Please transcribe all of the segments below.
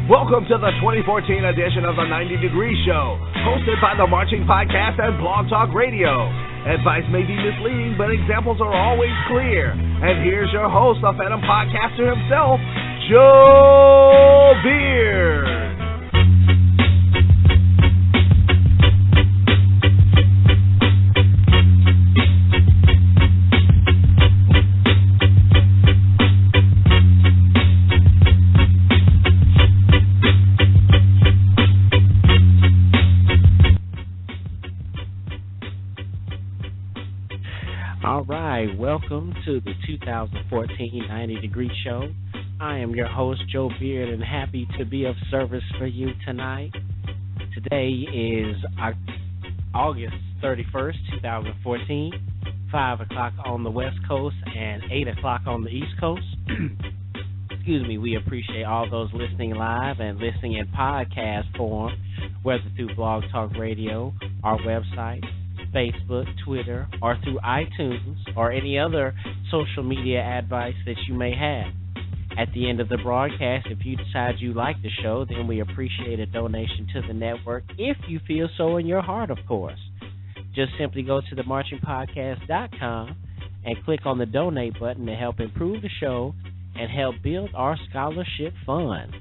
Welcome to the 2014 edition of the 90 Degree Show, hosted by the Marching Podcast and Blog Talk Radio. Advice may be misleading, but examples are always clear. And here's your host, the Phantom Podcaster himself, Joe Beard. All right, welcome to the 2014 90 Degree Show. I am your host, Joe Beard, and happy to be of service for you tonight. Today is August 31st, 2014, 5 o'clock on the West Coast and 8 o'clock on the East Coast. Excuse me, we appreciate all those listening live and listening in podcast form, whether through Blog Talk Radio, our website, Facebook, Twitter, or through iTunes, or any other social media advice that you may have. At the end of the broadcast, if you decide you like the show, then we appreciate a donation to the network, if you feel so in your heart, of course. Just simply go to themarchingpodcast.com and click on the donate button to help improve the show and help build our scholarship fund.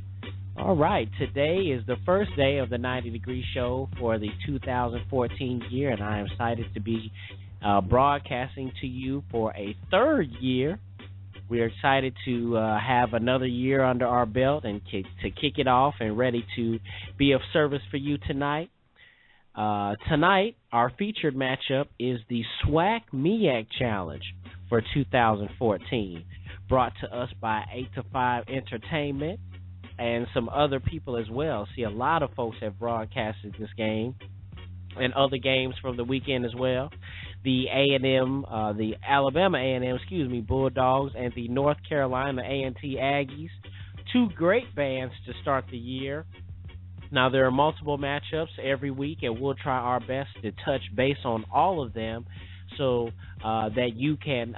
All right, today is the first day of the 90 Degree Show for the 2014 year, and I am excited to be broadcasting to you for a third year. We are excited to have another year under our belt and to kick it off and ready to be of service for you tonight. Tonight, our featured matchup is the SWAC MEAC Challenge for 2014, brought to us by 8 to 5 Entertainment and some other people as well. See, a lot of folks have broadcasted this game and other games from the weekend as well. The Alabama A&M, Bulldogs, and the North Carolina A&T Aggies, two great bands to start the year. Now, there are multiple matchups every week, and we'll try our best to touch base on all of them so that you can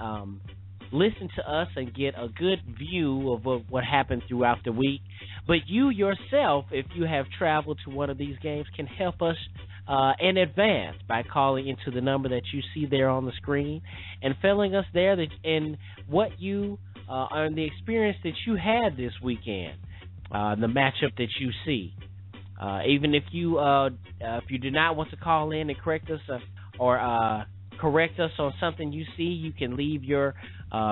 listen to us and get a good view of what happened throughout the week. But you yourself, if you have traveled to one of these games, can help us in advance by calling into the number that you see there on the screen and filling us there in what you and the experience that you had this weekend, the matchup that you see. Even if you do not want to call in and correct us or correct us on something you see, you can leave your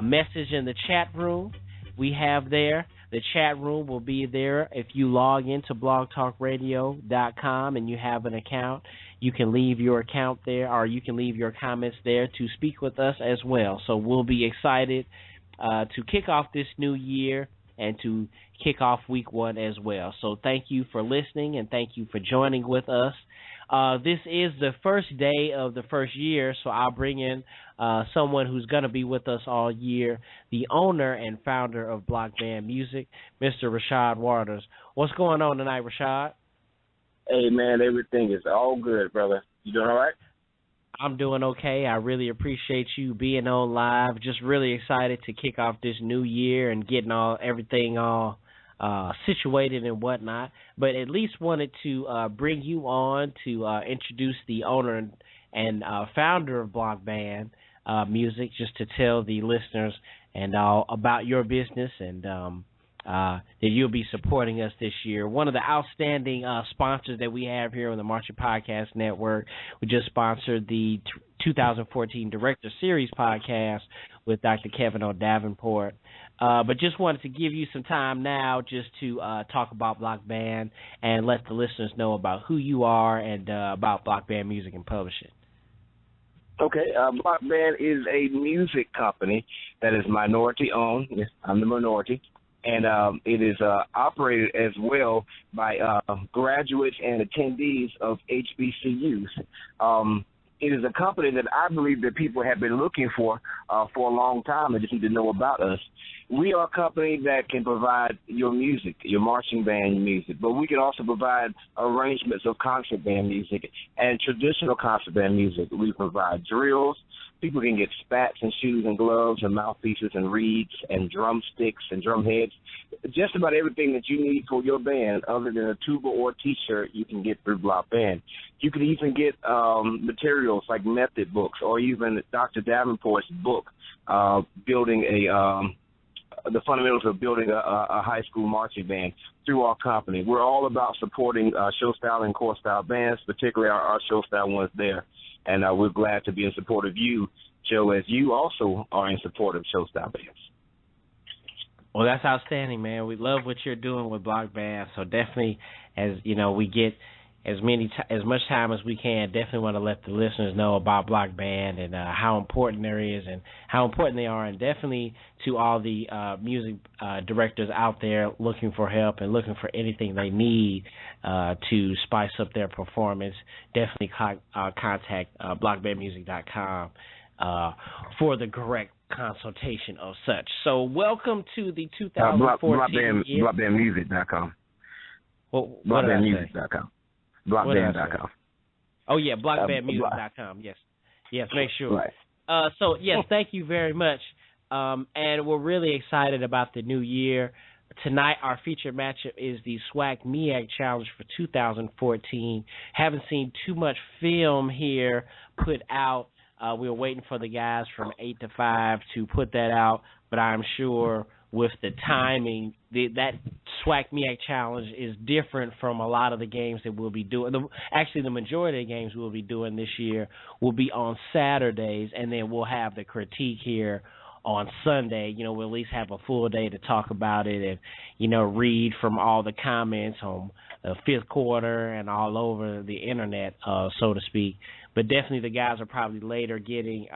message in the chat room we have there. The chat room will be there. If you log into blogtalkradio.com and you have an account, you can leave your account there, or you can leave your comments there to speak with us as well. So we'll be excited to kick off this new year and to kick off week one as well. So thank you for listening and thank you for joining with us. This is the first day of the first year, so I'll bring in someone who's going to be with us all year, the owner and founder of Block Band Music, Mr. Rashad Waters. What's going on tonight, Rashad? Hey, man, everything is all good, brother. You doing all right? I'm doing okay. I really appreciate you being on live. Just really excited to kick off this new year and getting everything all situated and whatnot, but at least wanted to bring you on to introduce the owner and founder of Block Band Music, just to tell the listeners and all about your business and that you'll be supporting us this year. One of the outstanding sponsors that we have here on the Marching Podcast Network. We just sponsored the 2014 Director Series podcast with Dr. Kevin O'Davenport. But just wanted to give you some time now just to talk about Block Band and let the listeners know about who you are and about Block Band Music and Publishing. Okay, Block Band is a music company that is minority-owned. Yes, I'm the minority. And it is operated as well by graduates and attendees of HBCUs. It is a company that I believe that people have been looking for a long time and just need to know about us. We are a company that can provide your music, your marching band music, but we can also provide arrangements of concert band music and traditional concert band music. We provide drills, People can get spats and shoes and gloves and mouthpieces and reeds and drumsticks and drum heads. Just about everything that you need for your band other than a tuba or a T-shirt you can get through Block Band. You can even get materials like method books or even Dr. Davenport's book, building the fundamentals of building a high school marching band through our company. We're all about supporting show style and core style bands, particularly our show style ones there. And we're glad to be in support of you, Joe, as you also are in support of show style bands. Well, that's outstanding, man. We love what you're doing with Block Band. So definitely, as you know, we get as much time as we can. Definitely want to let the listeners know about Block Band and how important there is and how important they are, and definitely to all the music directors out there looking for help and looking for anything they need to spice up their performance. Definitely contact blockbandmusic.com for the correct consultation of such. So welcome to the 2014 year. Blockbandmusic.com. Blockbandmusic.com. Blockband.com. Oh, yeah, blockbandmusic.com. Yes, make sure. Right. So, yes, thank you very much. And we're really excited about the new year. Tonight, our featured matchup is the SWAC MEAC Challenge for 2014. Haven't seen too much film here put out. We were waiting for the guys from 8 to 5 to put that out, but I'm sure with the timing, that SWAC MEAC Challenge is different from a lot of the games that we'll be doing. Actually, the majority of the games we'll be doing this year will be on Saturdays, and then we'll have the critique here on Sunday. You know, we'll at least have a full day to talk about it and, you know, read from all the comments on the fifth quarter and all over the internet, so to speak. But definitely the guys are probably later getting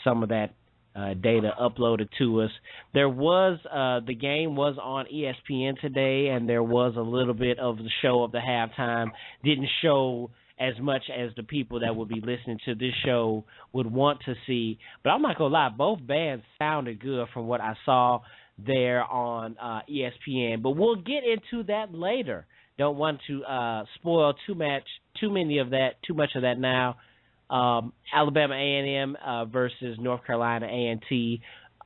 some of that data uploaded to us. There was the game was on ESPN today, and there was a little bit of the show of the halftime. Didn't show as much as the people that would be listening to this show would want to see. But I'm not going to lie, both bands sounded good from what I saw there on ESPN. But we'll get into that later. Don't want to spoil too much of that now. Alabama A&M versus North Carolina A&T.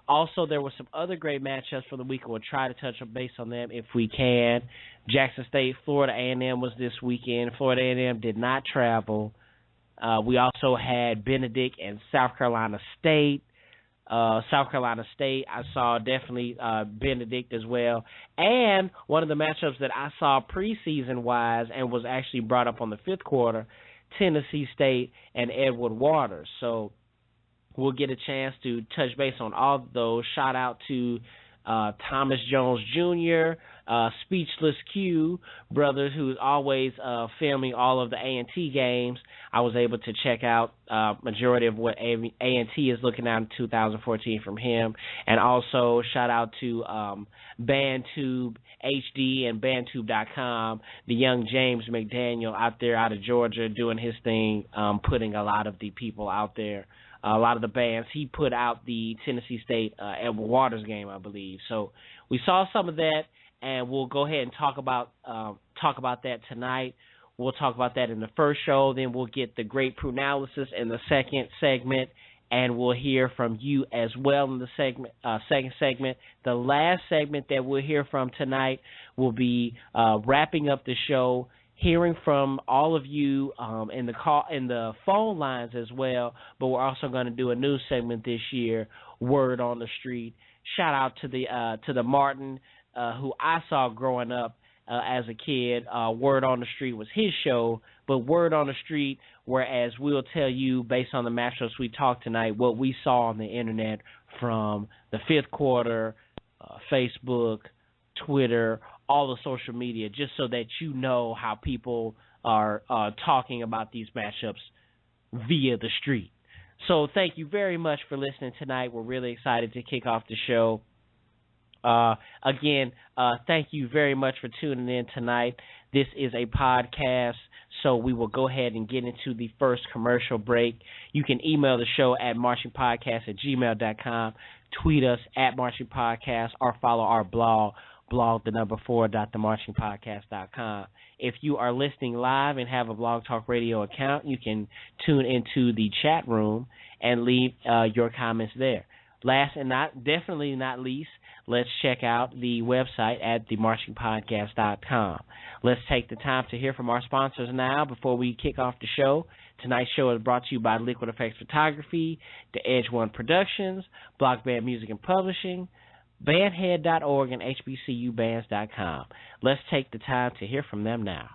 Also, there were some other great matchups for the week. We'll try to touch base on them if we can. Jackson State, Florida A&M was this weekend. Florida A&M did not travel. We also had Benedict and South Carolina State. South Carolina State, I saw definitely Benedict as well. And one of the matchups that I saw preseason-wise and was actually brought up on the fifth quarter, Tennessee State and Edward Waters. So we'll get a chance to touch base on all of those. Shout out to Thomas Jones Jr., Speechless Q brothers, who's always filming all of the A&T games. I was able to check out majority of what A&T is looking at in 2014 from him. And also shout out to BandTube HD and BandTube.com, the young James McDaniel out there out of Georgia doing his thing, putting a lot of the people out there. A lot of the bands. He put out the Tennessee State Edward Waters game, I believe. So we saw some of that, and we'll go ahead and talk about that tonight. We'll talk about that in the first show. Then we'll get the great Prunalysis in the second segment, and we'll hear from you as well in the second segment. The last segment that we'll hear from tonight will be wrapping up the show, hearing from all of you in the phone lines as well, but we're also going to do a new segment this year, Word on the Street. Shout out to the Martin who I saw growing up as a kid. Word on the Street was his show, but Word on the Street, whereas we'll tell you based on the matchups we talked tonight, what we saw on the internet from the fifth quarter, Facebook, Twitter, all the social media, just so that you know how people are talking about these matchups via the street. So thank you very much for listening tonight. We're really excited to kick off the show. Again, thank you very much for tuning in tonight. This is a podcast, so we will go ahead and get into the first commercial break. You can email the show at marchingpodcast@gmail.com, tweet us at marchingpodcast, or follow our blog blog4.themarchingpodcast.com. If you are listening live and have a Blog Talk Radio account, you can tune into the chat room and leave your comments there. Last and definitely not least, let's check out the website at themarchingpodcast.com. Let's take the time to hear from our sponsors now before we kick off the show. Tonight's show is brought to you by Liquid Effects Photography, The Edge One Productions, Block Band Music and Publishing, bandhead.org, and hbcubands.com. Let's take the time to hear from them now.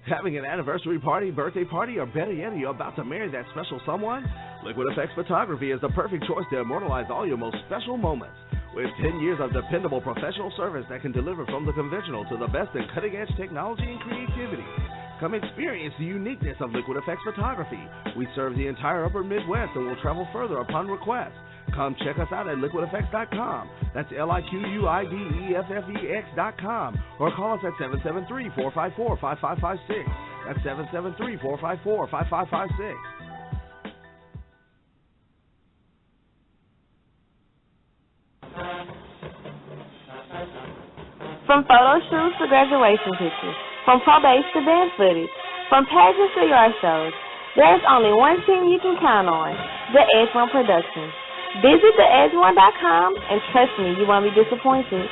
Having an anniversary party, birthday party, or better yet, you're about to marry that special someone? Liquid Effects Photography is the perfect choice to immortalize all your most special moments. With 10 years of dependable professional service that can deliver from the conventional to the best in cutting-edge technology and creativity. Come experience the uniqueness of Liquid Effects Photography. We serve the entire upper Midwest and will travel further upon request. Come check us out at liquideffects.com. That's LIQUIDEFFEX.com. Or call us at 773-454-5556. That's 773-454-5556. From photo shoots to graduation pictures, from probates to band footage, from pageants to yard shows, there's only one team you can count on, the Edge One Productions. Visit theedge1.com and trust me, you won't be disappointed.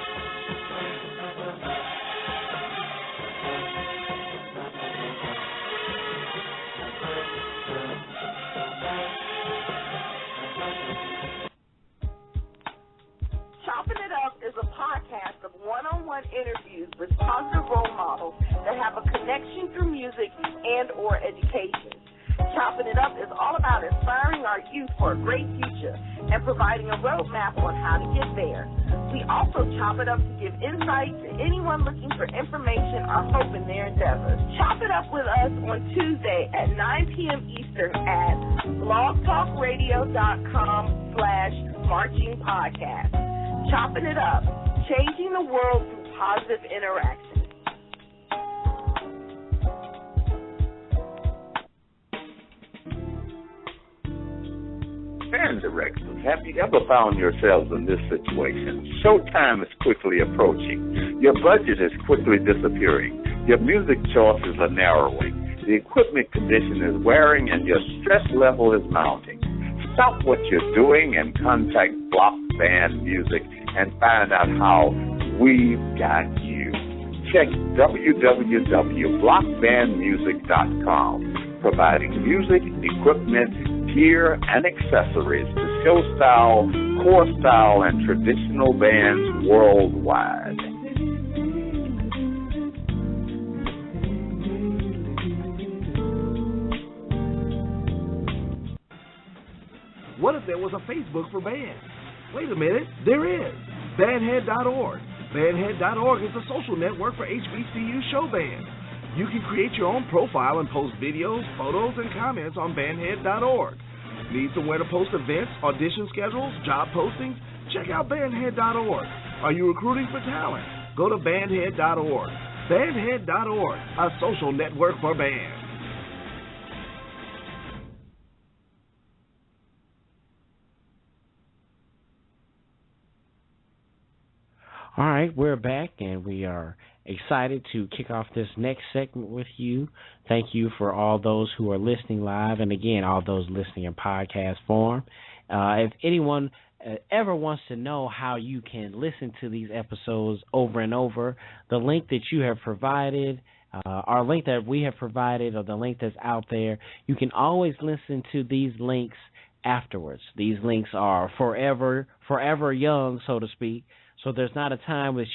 Chopping It Up is a podcast of one-on-one interviews with positive role models that have a connection through music and or education. Chopping It Up is all about inspiring our youth for a great future and providing a roadmap on how to get there. We also chop it up to give insight to anyone looking for information or hope in their endeavors. Chop it up with us on Tuesday at 9 p.m. Eastern at blogtalkradio.com/marchingpodcast. Chopping It Up, changing the world through positive interaction. Band directors, have you ever found yourselves in this situation? Showtime is quickly approaching. Your budget is quickly disappearing. Your music choices are narrowing. The equipment condition is wearing and your stress level is mounting. Stop what you're doing and contact Block Band Music and find out how we've got you. Check www.blockbandmusic.com, providing music, equipment, gear, and accessories to show style, core style, and traditional bands worldwide. What if there was a Facebook for bands? Wait a minute, there is. Bandhead.org. Bandhead.org is a social network for HBCU show bands. You can create your own profile and post videos, photos, and comments on bandhead.org. Need somewhere to post events, audition schedules, job postings? Check out bandhead.org. Are you recruiting for talent? Go to bandhead.org. Bandhead.org, a social network for bands. All right, we're back, and we are excited to kick off this next segment with you. Thank you for all those who are listening live, and again, all those listening in podcast form. If anyone ever wants to know how you can listen to these episodes over and over, the link that you have provided, our link that we have provided, or the link that's out there, you can always listen to these links afterwards. These links are forever young, so to speak. So there's not a time that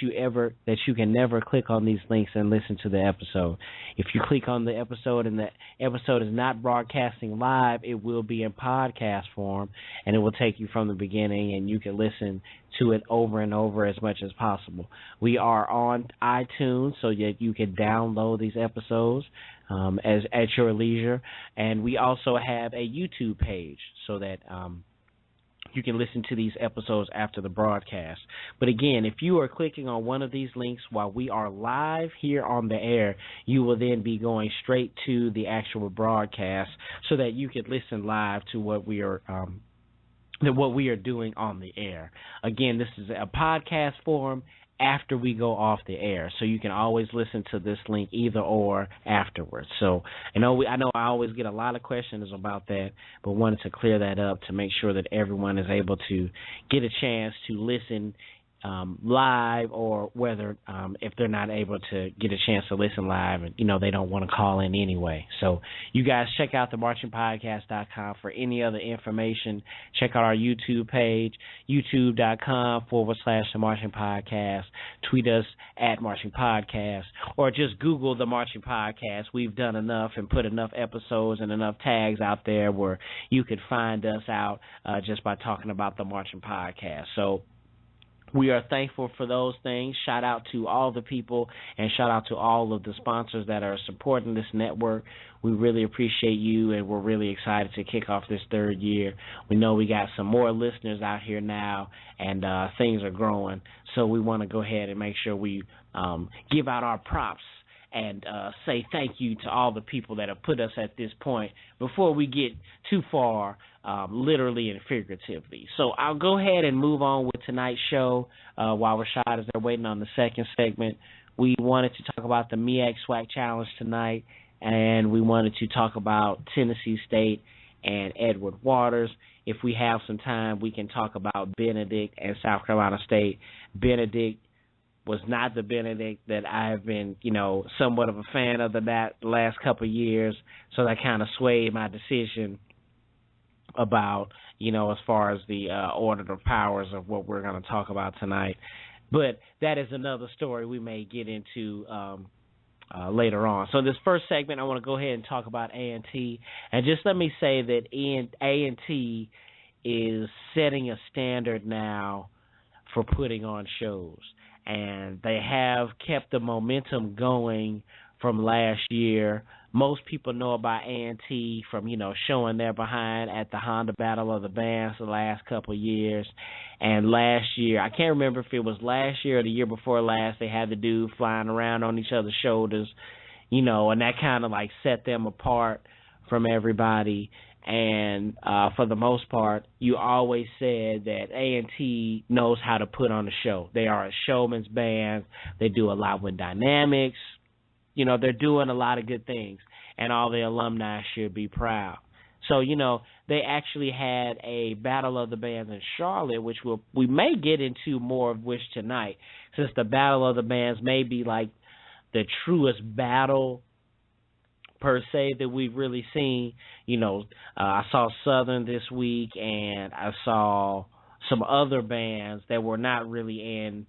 you can never click on these links and listen to the episode. If you click on the episode and the episode is not broadcasting live, it will be in podcast form, and it will take you from the beginning, and you can listen to it over and over as much as possible. We are on iTunes so that you can download these episodes as at your leisure, and we also have a YouTube page so that you can listen to these episodes after the broadcast. But again, if you are clicking on one of these links while we are live here on the air, you will then be going straight to the actual broadcast so that you can listen live to what we are doing on the air. Again, this is a podcast form after we go off the air, so you can always listen to this link either or afterwards. So I know I always get a lot of questions about that, but wanted to clear that up to make sure that everyone is able to get a chance to listen live, or whether if they're not able to get a chance to listen live and they don't want to call in anyway. So you guys check out themarchingpodcast.com for any other information. Check out our YouTube page, youtube.com/themarchingpodcast. Tweet us at Marching Podcast, or just Google the Marching Podcast. We've done enough and put enough episodes and enough tags out there where you could find us out just by talking about the Marching Podcast. So we are thankful for those things. Shout out to all the people, and shout out to all of the sponsors that are supporting this network. We really appreciate you, and we're really excited to kick off this third year. We know we got some more listeners out here now, and things are growing. So we want to go ahead and make sure we give out our props and say thank you to all the people that have put us at this point before we get too far, literally and figuratively. So I'll go ahead and move on with tonight's show while Rashad is there waiting on the second segment. We wanted to talk about the MEAC SWAC Challenge tonight, and we wanted to talk about Tennessee State and Edward Waters. If we have some time, we can talk about Benedict and South Carolina State. Benedict was not the Benedict that I have been, somewhat of a fan of the last couple of years, so that kind of swayed my decision about, as far as the order of powers of what we're going to talk about tonight. But that is another story we may get into later on. So this first segment, I want to go ahead and talk about A&T, and just let me say that A&T is setting a standard now for putting on shows. And they have kept the momentum going from last year. Most people know about A&T from, showing their behind at the Honda Battle of the Bands the last couple of years. And last year, I can't remember if it was last year or the year before last, they had the dude flying around on each other's shoulders, and that kind of like set them apart from everybody. And for the most part, you always said that A&T knows how to put on a show. They are a showman's band. They do a lot with dynamics. They're doing a lot of good things, and all the alumni should be proud. So, they actually had a Battle of the Bands in Charlotte, which we may get into more of which tonight, since the Battle of the Bands may be like the truest battle per se that we've really seen. I saw Southern this week, and I saw some other bands that were not really in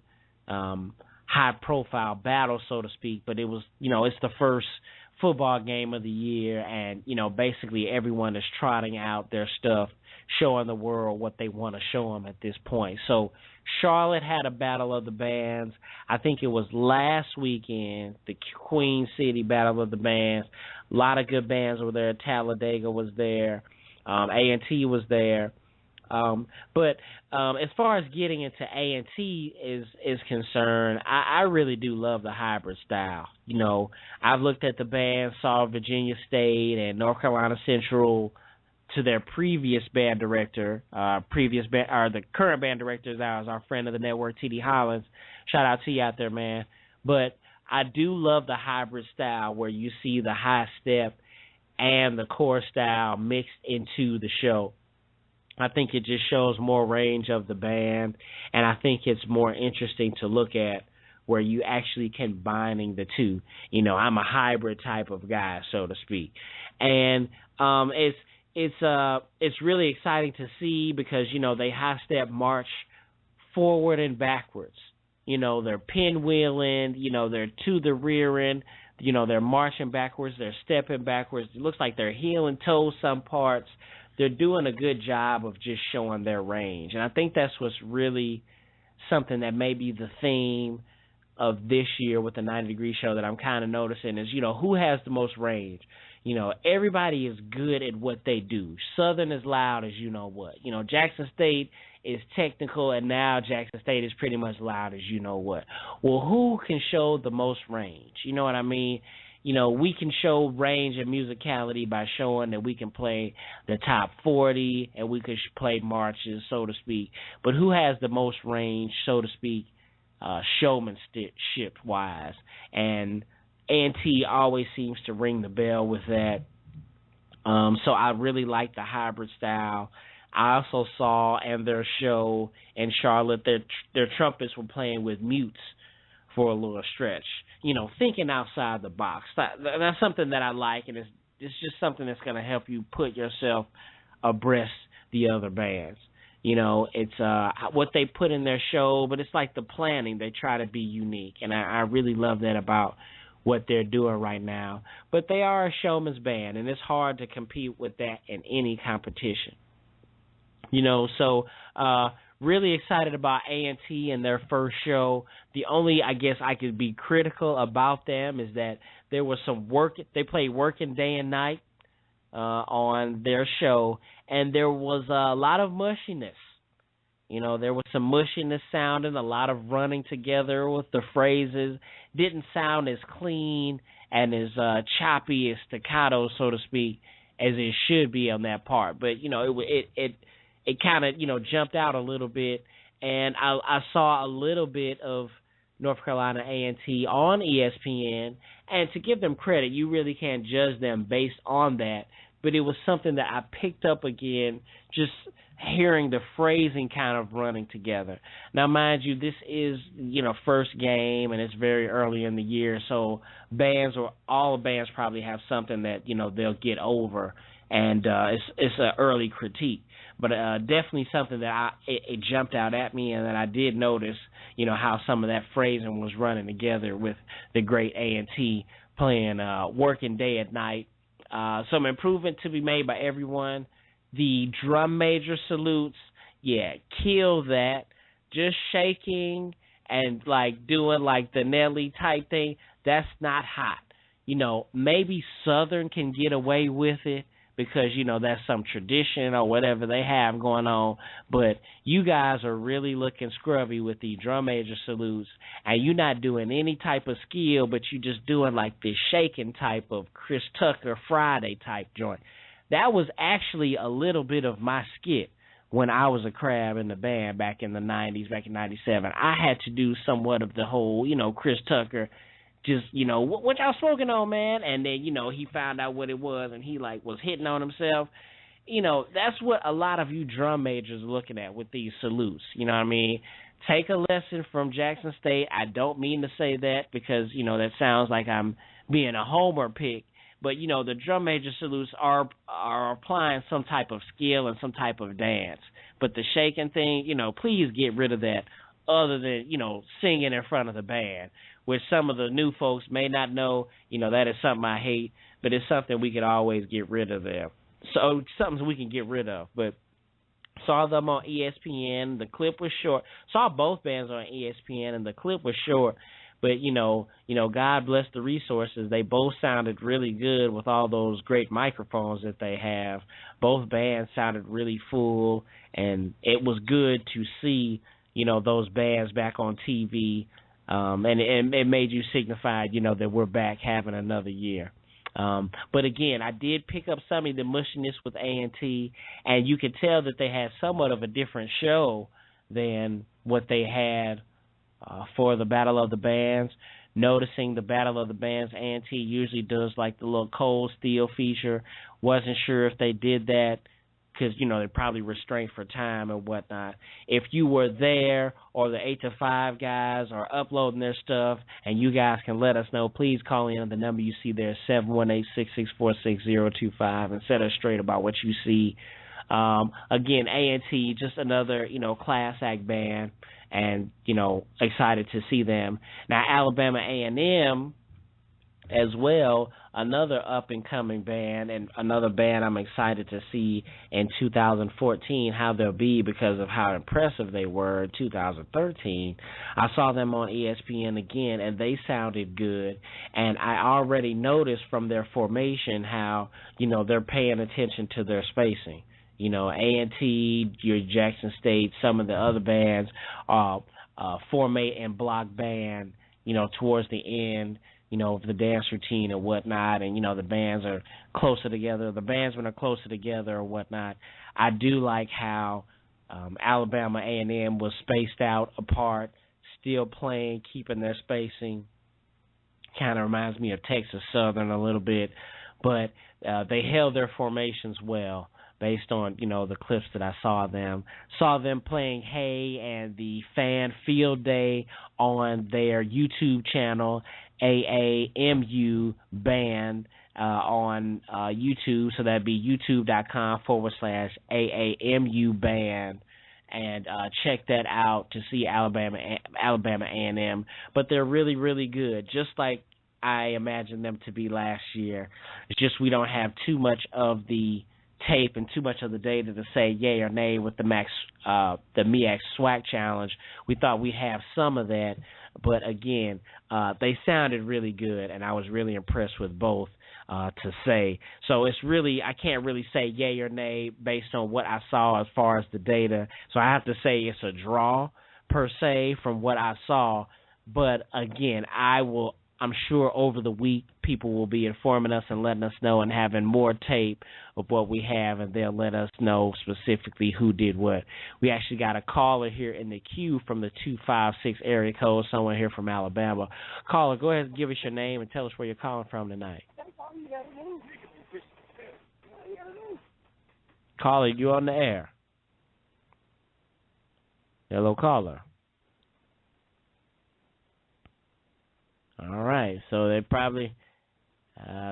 high-profile battles, so to speak, but it was, it's the first football game of the year, and, basically everyone is trotting out their stuff, showing the world what they want to show them at this point. So Charlotte had a Battle of the Bands. I think it was last weekend, the Queen City Battle of the Bands. A lot of good bands were there. Talladega was there. A&T was there. But as far as getting into A&T is concerned, I really do love the hybrid style. I've looked at the band, saw Virginia State and North Carolina Central to their previous band director, the current band director now is our friend of the network, T.D. Hollins. Shout out to you out there, man. But I do love the hybrid style where you see the high step and the core style mixed into the show. I think it just shows more range of the band, and I think it's more interesting to look at where you actually combining the two. I'm a hybrid type of guy, so to speak. And it's really exciting to see because, they high step march forward and backwards. They're pinwheeling, they're to the rear end, they're marching backwards, they're stepping backwards. It looks like they're heel and toe some parts. They're doing a good job of just showing their range. And I think that's what's really something that may be the theme of this year with the 90 Degree Show that I'm kind of noticing is, who has the most range? everybody is good at what they do. Southern is loud as you know what. Jackson State is technical, and now Jackson State is pretty much loud as you know what. Well, who can show the most range? You know what I mean? We can show range and musicality by showing that we can play the top 40 and we could play marches, so to speak. But who has the most range, so to speak, showmanship-wise? And A&T always seems to ring the bell with that. So I really like the hybrid style. I also saw in their show in Charlotte their trumpets were playing with mutes for a little stretch. Thinking outside the box. That's something that I like, and it's just something that's going to help you put yourself abreast the other bands. It's what they put in their show, but it's like the planning. They try to be unique, and I really love that about what they're doing right now. But they are a showman's band, and it's hard to compete with that in any competition. So really excited about A&T and their first show. The only, I guess, I could be critical about them is that there was some work. They played Working Day and Night on their show, and there was a lot of mushiness. There was some mushiness sounding, a lot of running together with the phrases. Didn't sound as clean and as choppy, as staccato, so to speak, as it should be on that part. But, it kind of, jumped out a little bit, and I saw a little bit of North Carolina A&T on ESPN, and to give them credit, you really can't judge them based on that, but it was something that I picked up again, just hearing the phrasing kind of running together. Now, mind you, this is, first game, and it's very early in the year, so all bands probably have something that, they'll get over, and it's an early critique. But definitely something that it jumped out at me, and that I did notice, how some of that phrasing was running together with the great A&T playing Working Day at Night. Some improvement to be made by everyone. The drum major salutes, kill that. Just shaking and doing the Nelly type thing, that's not hot. Maybe Southern can get away with it, because, that's some tradition or whatever they have going on. But you guys are really looking scrubby with the drum major salutes, and you're not doing any type of skill, but you're just doing this shaking type of Chris Tucker Friday type joint. That was actually a little bit of my skit when I was a crab in the band back in the 90s, back in 97. I had to do somewhat of the whole, Chris Tucker, just, what y'all smoking on, man? And then, he found out what it was, and he, was hitting on himself. That's what a lot of you drum majors are looking at with these salutes. You know what I mean? Take a lesson from Jackson State. I don't mean to say that because, that sounds like I'm being a homer pick. But, the drum major salutes are applying some type of skill and some type of dance. But the shaking thing, please get rid of that, other than, singing in front of the band, which some of the new folks may not know, that is something I hate, but it's something we could always get rid of there. So something we can get rid of. But saw them on ESPN. The clip was short. Saw both bands on ESPN, and the clip was short. But, God bless the resources. They both sounded really good with all those great microphones that they have. Both bands sounded really full, and it was good to see, those bands back on TV. And it made you signify, that we're back having another year. But again, I did pick up some of the mushiness with A&T, and you could tell that they had somewhat of a different show than what they had for the Battle of the Bands. Noticing the Battle of the Bands, A&T usually does the little Cold Steel feature. Wasn't sure if they did that because, they're probably restrained for time and whatnot. If you were there, or the 8 to 5 guys are uploading their stuff, and you guys can let us know, please call in on the number you see there, 718-664-6025, and set us straight about what you see. Again, A&T, just another, class act band, and, excited to see them. Now, Alabama A&M, as well, another up-and-coming band and another band I'm excited to see in 2014 how they'll be because of how impressive they were in 2013. I saw them on ESPN again, and they sounded good. And I already noticed from their formation how, they're paying attention to their spacing. A&T, your Jackson State, some of the other bands, formate and block band, towards the end, of the dance routine and whatnot, and, the bands are closer together, the bandsmen are closer together or whatnot. I do like how Alabama A&M was spaced out apart, still playing, keeping their spacing. Kind of reminds me of Texas Southern a little bit, but they held their formations well based on, the clips that I saw them. Saw them playing Hey and the Fan Field Day on their YouTube channel, AAMU Band, on YouTube. So that'd be youtube.com/AAMU Band. And check that out to see Alabama A&M. But they're really, really good, just like I imagined them to be last year. It's just we don't have too much of the tape and too much of the data to say yay or nay with the MEAC SWAC challenge. We thought we'd have some of that, but again, they sounded really good, and I was really impressed with both to say. So it's really, I can't really say yay or nay based on what I saw as far as the data. So I have to say it's a draw per se from what I saw, but again, I'm sure over the week people will be informing us and letting us know and having more tape of what we have, and they'll let us know specifically who did what. We actually got a caller here in the queue from the 256 area code, someone here from Alabama. Caller, go ahead and give us your name and tell us where you're calling from tonight. Caller, you on the air. Hello, caller. All right, so they probably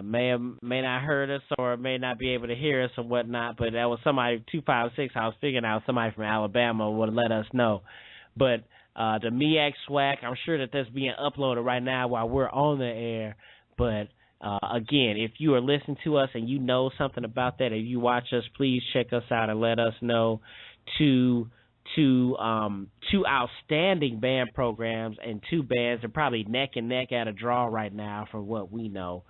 may not heard us or may not be able to hear us or whatnot, but that was somebody, 256, I was figuring out somebody from Alabama would let us know. But the MEAC SWAC, I'm sure that that's being uploaded right now while we're on the air. But, again, if you are listening to us and you know something about that, if you watch us, please check us out and let us know. Two outstanding band programs and two bands are probably neck and neck at a draw right now from what we know.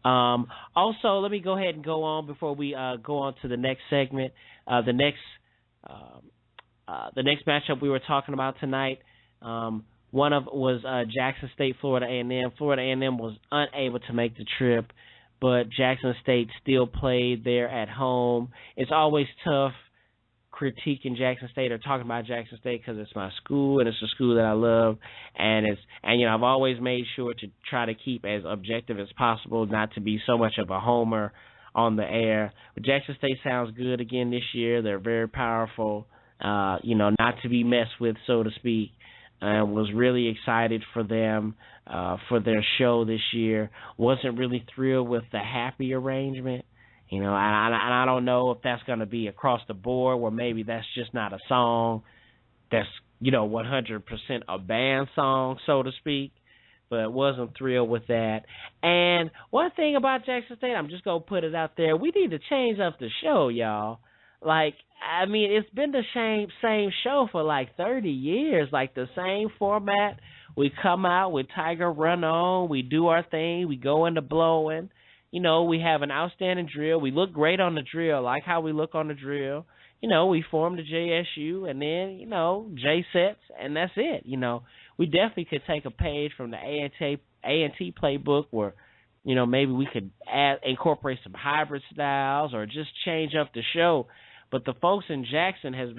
Also, let me go ahead and go on before we go on to the next segment. The next matchup we were talking about tonight, was Jackson State, Florida A&M. Florida A&M was unable to make the trip, but Jackson State still played there at home. It's always tough critiquing Jackson State or talking about Jackson State because it's my school and it's a school that I love, and I've always made sure to try to keep as objective as possible, not to be so much of a homer on the air. But Jackson State sounds good again this year. They're very powerful, not to be messed with, so to speak. And was really excited for them for their show this year. Wasn't really thrilled with the happy arrangement. And I don't know if that's going to be across the board, where maybe that's just not a song that's, 100% a band song, so to speak, but wasn't thrilled with that. And one thing about Jackson State, I'm just going to put it out there, we need to change up the show, y'all. It's been the same show for 30 years, the same format. We come out with Tiger Run On, we do our thing, we go into blowing. We have an outstanding drill. We look great on the drill, like how we look on the drill. We form the JSU, and then, J sets, and that's it. We definitely could take a page from the A&T playbook where, maybe we could incorporate some hybrid styles or just change up the show. But the folks in Jackson have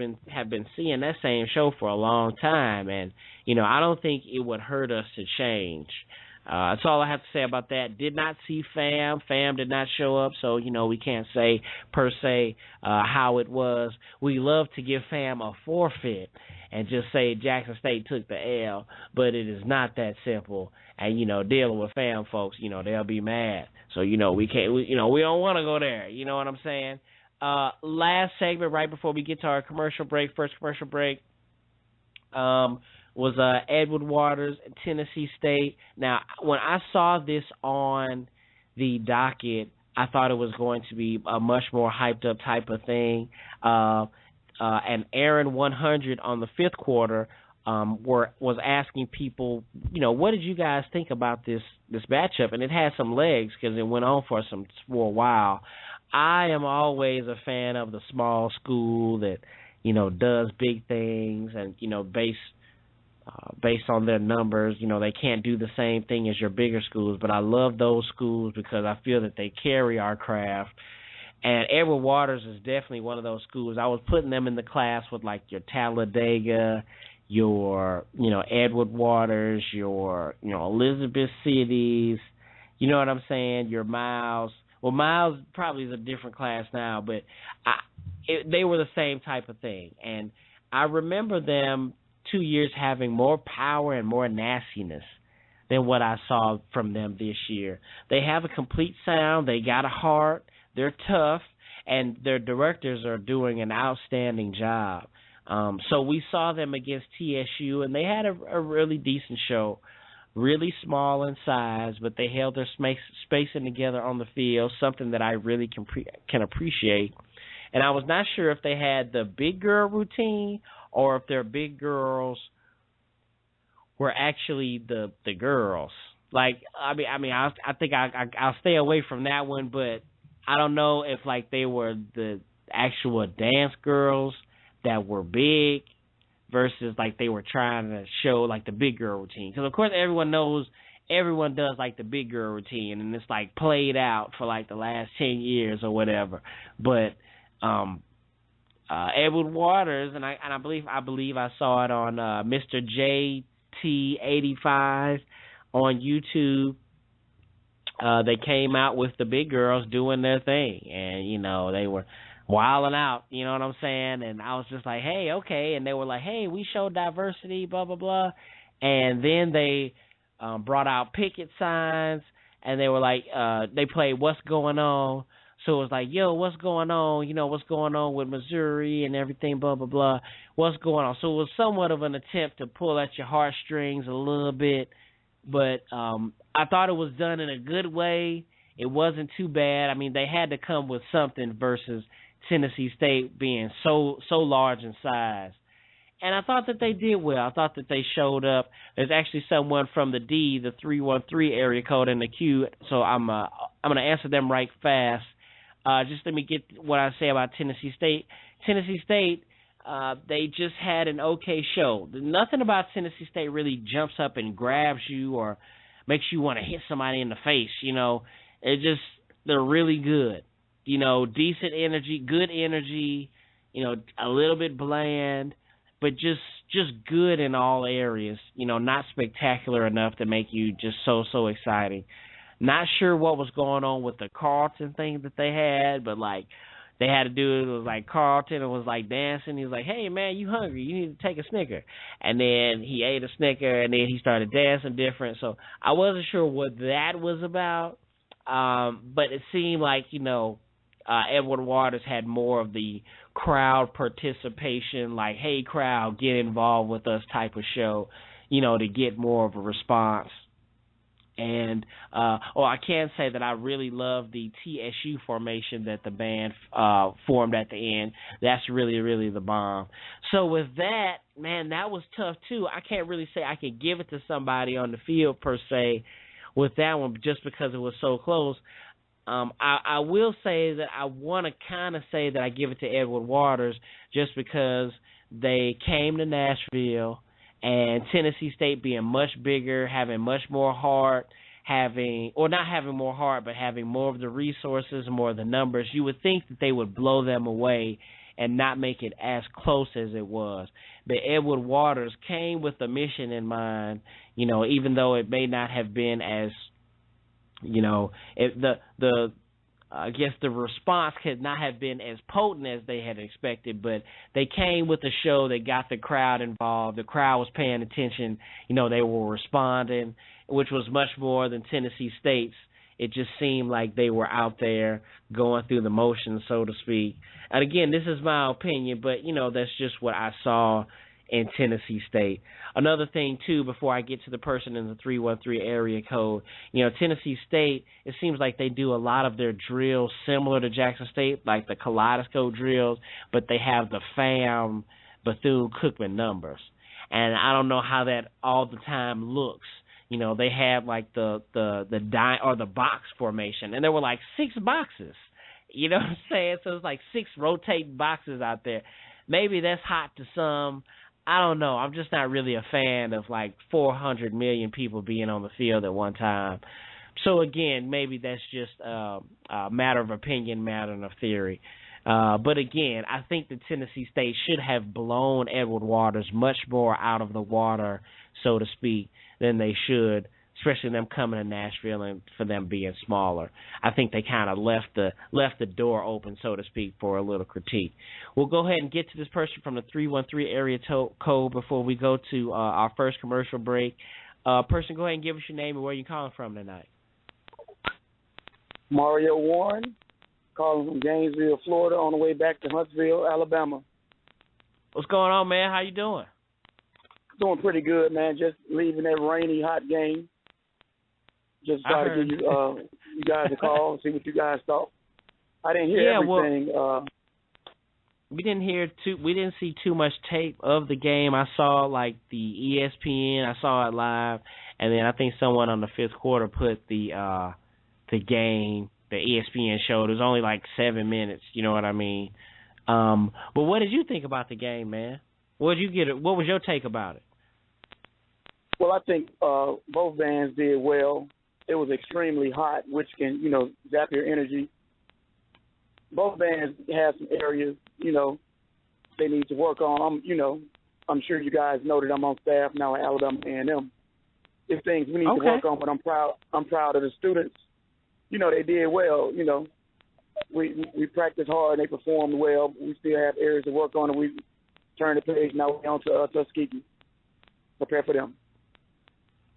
been seeing that same show for a long time, and, I don't think it would hurt us to change. That's all I have to say about that. Did not see Fam. Fam did not show up, so, we can't say per se how it was. We love to give Fam a forfeit and just say Jackson State took the L, but it is not that simple. And, dealing with Fam folks, they'll be mad. So, we can't, we don't want to go there. You know what I'm saying? Last segment right before we get to our first commercial break. was Edward Waters, Tennessee State. Now, when I saw this on the docket, I thought it was going to be a much more hyped up type of thing. And Aaron 100 on the fifth quarter was asking people, what did you guys think about this matchup? And it had some legs because it went on for a while. I am always a fan of the small school that does big things and based on their numbers, they can't do the same thing as your bigger schools. But I love those schools because I feel that they carry our craft. And Edward Waters is definitely one of those schools. I was putting them in the class with like your Talladega, your Edward Waters, your Elizabeth Cities, you know what I'm saying, your Miles. Well, Miles probably is a different class now, but they were the same type of thing. And I remember them 2 years having more power and more nastiness than what I saw from them this year. They have a complete sound. They got a heart. They're tough. And their directors are doing an outstanding job. So we saw them against TSU, and they had a really decent show. Really small in size, but they held their spacing together on the field, something that I really can appreciate. And I was not sure if they had the big girl routine or if their big girls were actually the girls. Like, I think I'll stay away from that one, but I don't know if like they were the actual dance girls that were big versus like they were trying to show like the big girl routine. Because of course everyone does like the big girl routine, and it's like played out for like the last 10 years or whatever. But Edward Waters, and I believe I saw it on Mr. JT85 on YouTube. They came out with the big girls doing their thing, and they were wilding out, you know what I'm saying? And I was just like, hey, okay. And they were like, hey, we show diversity, blah, blah, blah. And then they brought out picket signs, and they were like, they played What's Going On. So it was like, yo, what's going on? What's going on with Missouri and everything, blah, blah, blah. What's going on? So it was somewhat of an attempt to pull at your heartstrings a little bit. But I thought it was done in a good way. It wasn't too bad. I mean, they had to come with something versus Tennessee State being so large in size. And I thought that they did well. I thought that they showed up. There's actually someone from the 313 area code in the queue, so I'm going to answer them right fast. Just let me get what I say about Tennessee State. Tennessee State, they just had an okay show. Nothing about Tennessee State really jumps up and grabs you or makes you want to hit somebody in the face, they're really good. Decent energy, good energy, a little bit bland, but just good in all areas, not spectacular enough to make you just so exciting. Not sure what was going on with the Carlton thing that they had, but like they had to do it. It was like Carlton and was like dancing. He was like, hey, man, you hungry? You need to take a Snicker. And then he ate a Snicker, and then he started dancing different. So I wasn't sure what that was about, but it seemed like, Edward Waters had more of the crowd participation, like, hey, crowd, get involved with us type of show, to get more of a response. And I can say that I really love the TSU formation that the band formed at the end. That's really, really the bomb. So with that, man, that was tough too. I can't really say I could give it to somebody on the field per se with that one just because it was so close. I will say that I want to kind of say that I give it to Edward Waters just because they came to Nashville, and Tennessee State being much bigger, having much more heart, not having more heart, but having more of the resources, more of the numbers, you would think that they would blow them away and not make it as close as it was. But Edward Waters came with a mission in mind, even though it may not have been as, I guess the response could not have been as potent as they had expected, but they came with a show that got the crowd involved. The crowd was paying attention. They were responding, which was much more than Tennessee State's. It just seemed like they were out there going through the motions, so to speak. And again, this is my opinion, but, that's just what I saw in Tennessee State. Another thing, too, before I get to the person in the 313 area code, Tennessee State, it seems like they do a lot of their drills similar to Jackson State, like the kaleidoscope drills, but they have the FAM, Bethune-Cookman numbers. And I don't know how that all the time looks. They have like the box formation, and there were like 6 boxes. You know what I'm saying? So it's like 6 rotating boxes out there. Maybe that's hot to some. I don't know. I'm just not really a fan of like 400 million people being on the field at one time. So again, maybe that's just a matter of opinion, matter of theory. But again, I think that Tennessee State should have blown Edward Waters much more out of the water, so to speak, than they should, especially them coming to Nashville and for them being smaller. I think they kind of left the door open, so to speak, for a little critique. We'll go ahead and get to this person from the 313 area code before we go to our first commercial break. Person, go ahead and give us your name and where you're calling from tonight. Mario Warren, calling from Gainesville, Florida, on the way back to Huntsville, Alabama. What's going on, man? How you doing? Doing pretty good, man. Just leaving that rainy, hot game. Just try to give you guys a call and see what you guys thought. I didn't hear everything. We didn't see too much tape of the game. I saw like the ESPN. I saw it live, and then I think someone on the fifth quarter put the game. The ESPN showed. It was only like 7 minutes. You know what I mean? But what did you think about the game, man? What did you get? What was your take about it? Well, I think both bands did well. It was extremely hot, which can, zap your energy. Both bands have some areas, they need to work on. I'm sure you guys know that I'm on staff now at Alabama A&M. There's things we need to work on, but I'm proud of the students. They did well. We practiced hard and they performed well. But we still have areas to work on, and we turned the page. Now we're on to Tuskegee. Prepare for them.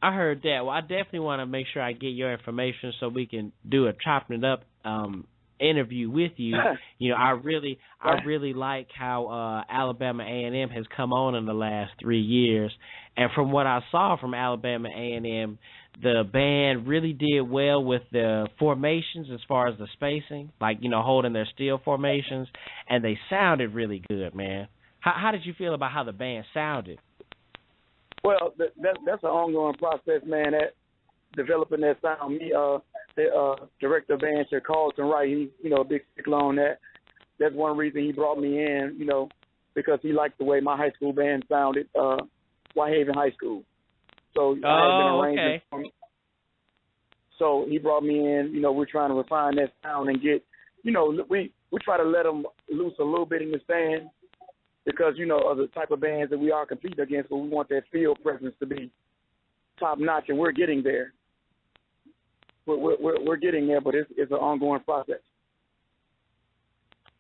I heard that. Well, I definitely want to make sure I get your information so we can do a chopping it up interview with you. I really like how Alabama A&M has come on in the last 3 years, and from what I saw from Alabama A&M, the band really did well with the formations as far as the spacing, like holding their steel formations, and they sounded really good, man. How did you feel about how the band sounded? Well, that's an ongoing process, man. That developing that sound. The director of band, Sir Carlton Wright, he's a big stickler on that. That's one reason he brought me in, because he liked the way my high school band sounded, Whitehaven High School. So I had been arranging for him. So he brought me in. We're trying to refine that sound and get, we try to let them loose a little bit in the stand. Because, of the type of bands that we are competing against, but we want that field presence to be top-notch, and we're getting there. We're getting there, but it's an ongoing process.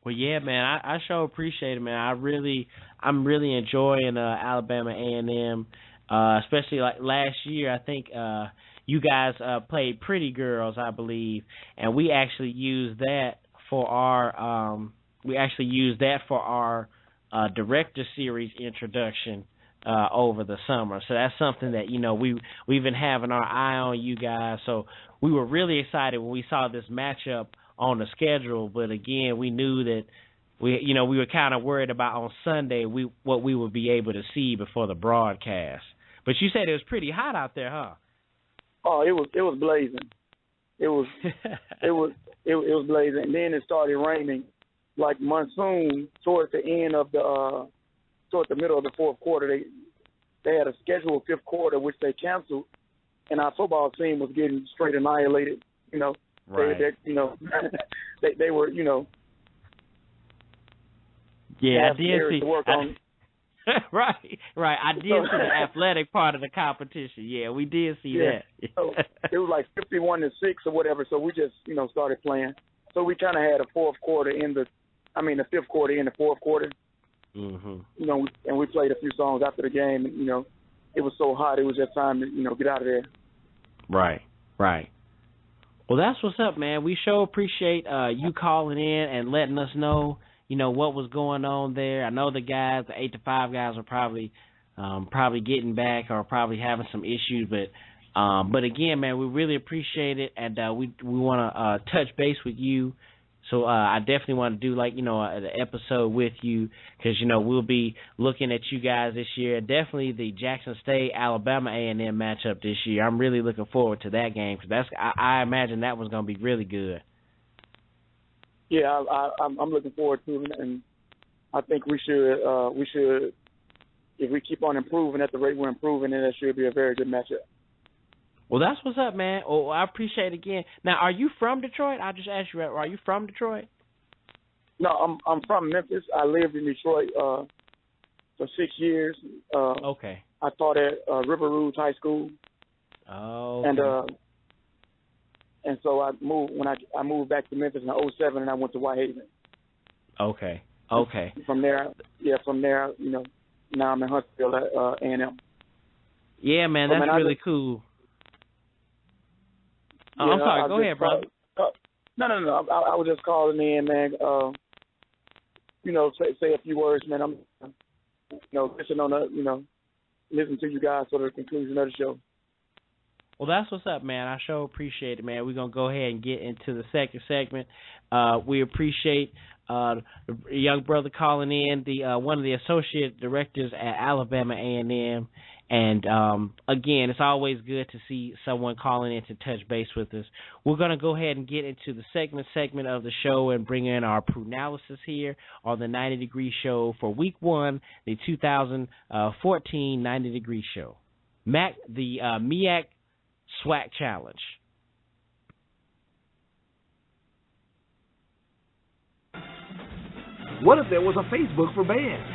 Well, yeah, man, I sure appreciate it, man. I'm really enjoying Alabama A&M, especially like last year. I think you guys played Pretty Girls, I believe, and we actually used that for our director series introduction over the summer. So that's something that we've been having our eye on you guys. So we were really excited when we saw this matchup on the schedule. But again, we knew that we were kind of worried about on Sunday what we would be able to see before the broadcast. But you said it was pretty hot out there, huh? Oh, it was blazing. It was blazing, and then it started raining. Like monsoon towards the end of towards the middle of the fourth quarter, they had a scheduled fifth quarter which they canceled, and our football team was getting straight annihilated. Right. They were Yeah, I did see. To work on. Right. I did see the athletic part of the competition. Yeah, we did see that. So it was like 51-6 or whatever. So we just started playing. So we kind of had a the fifth quarter in the fourth quarter. Mm-hmm. And we played a few songs after the game. And, it was so hot. It was just time to get out of there. Right. Well, that's what's up, man. We sure appreciate you calling in and letting us know, what was going on there. I know the guys, the 8 to 5 guys, are probably getting back or probably having some issues, but again, man, we really appreciate it, and we want to touch base with you. So I definitely want to do an episode with you because we'll be looking at you guys this year. Definitely the Jackson State Alabama A&M matchup this year. I'm really looking forward to that game because I imagine that one's going to be really good. Yeah, I'm looking forward to it, and I think we should if we keep on improving at the rate we're improving, then it should be a very good matchup. Well, that's what's up, man. Oh, I appreciate it again. Now, are you from Detroit? I just asked you, are you from Detroit? No, I'm from Memphis. I lived in Detroit for 6 years. Okay. I taught at River Rouge High School. Oh. Okay. And so I moved back to Memphis in 2007, and I went to Whitehaven. Okay. From there, now I'm in Huntsville at A&M. Yeah, man, that's really cool. Oh, I'm sorry. Go ahead, brother. No. I was just calling in, man. Say a few words, man. I'm, listen to you guys for the conclusion of the show. Well, that's what's up, man. I sure appreciate it, man. We're going to go ahead and get into the second segment. We appreciate the young brother calling in, the one of the associate directors at Alabama A&M. And, again, it's always good to see someone calling in to touch base with us. We're going to go ahead and get into the segment of the show and bring in our analysis here on the 90 Degree Show for Week 1, the 2014 90 Degree Show. The MEAC SWAC Challenge. What if there was a Facebook for bands?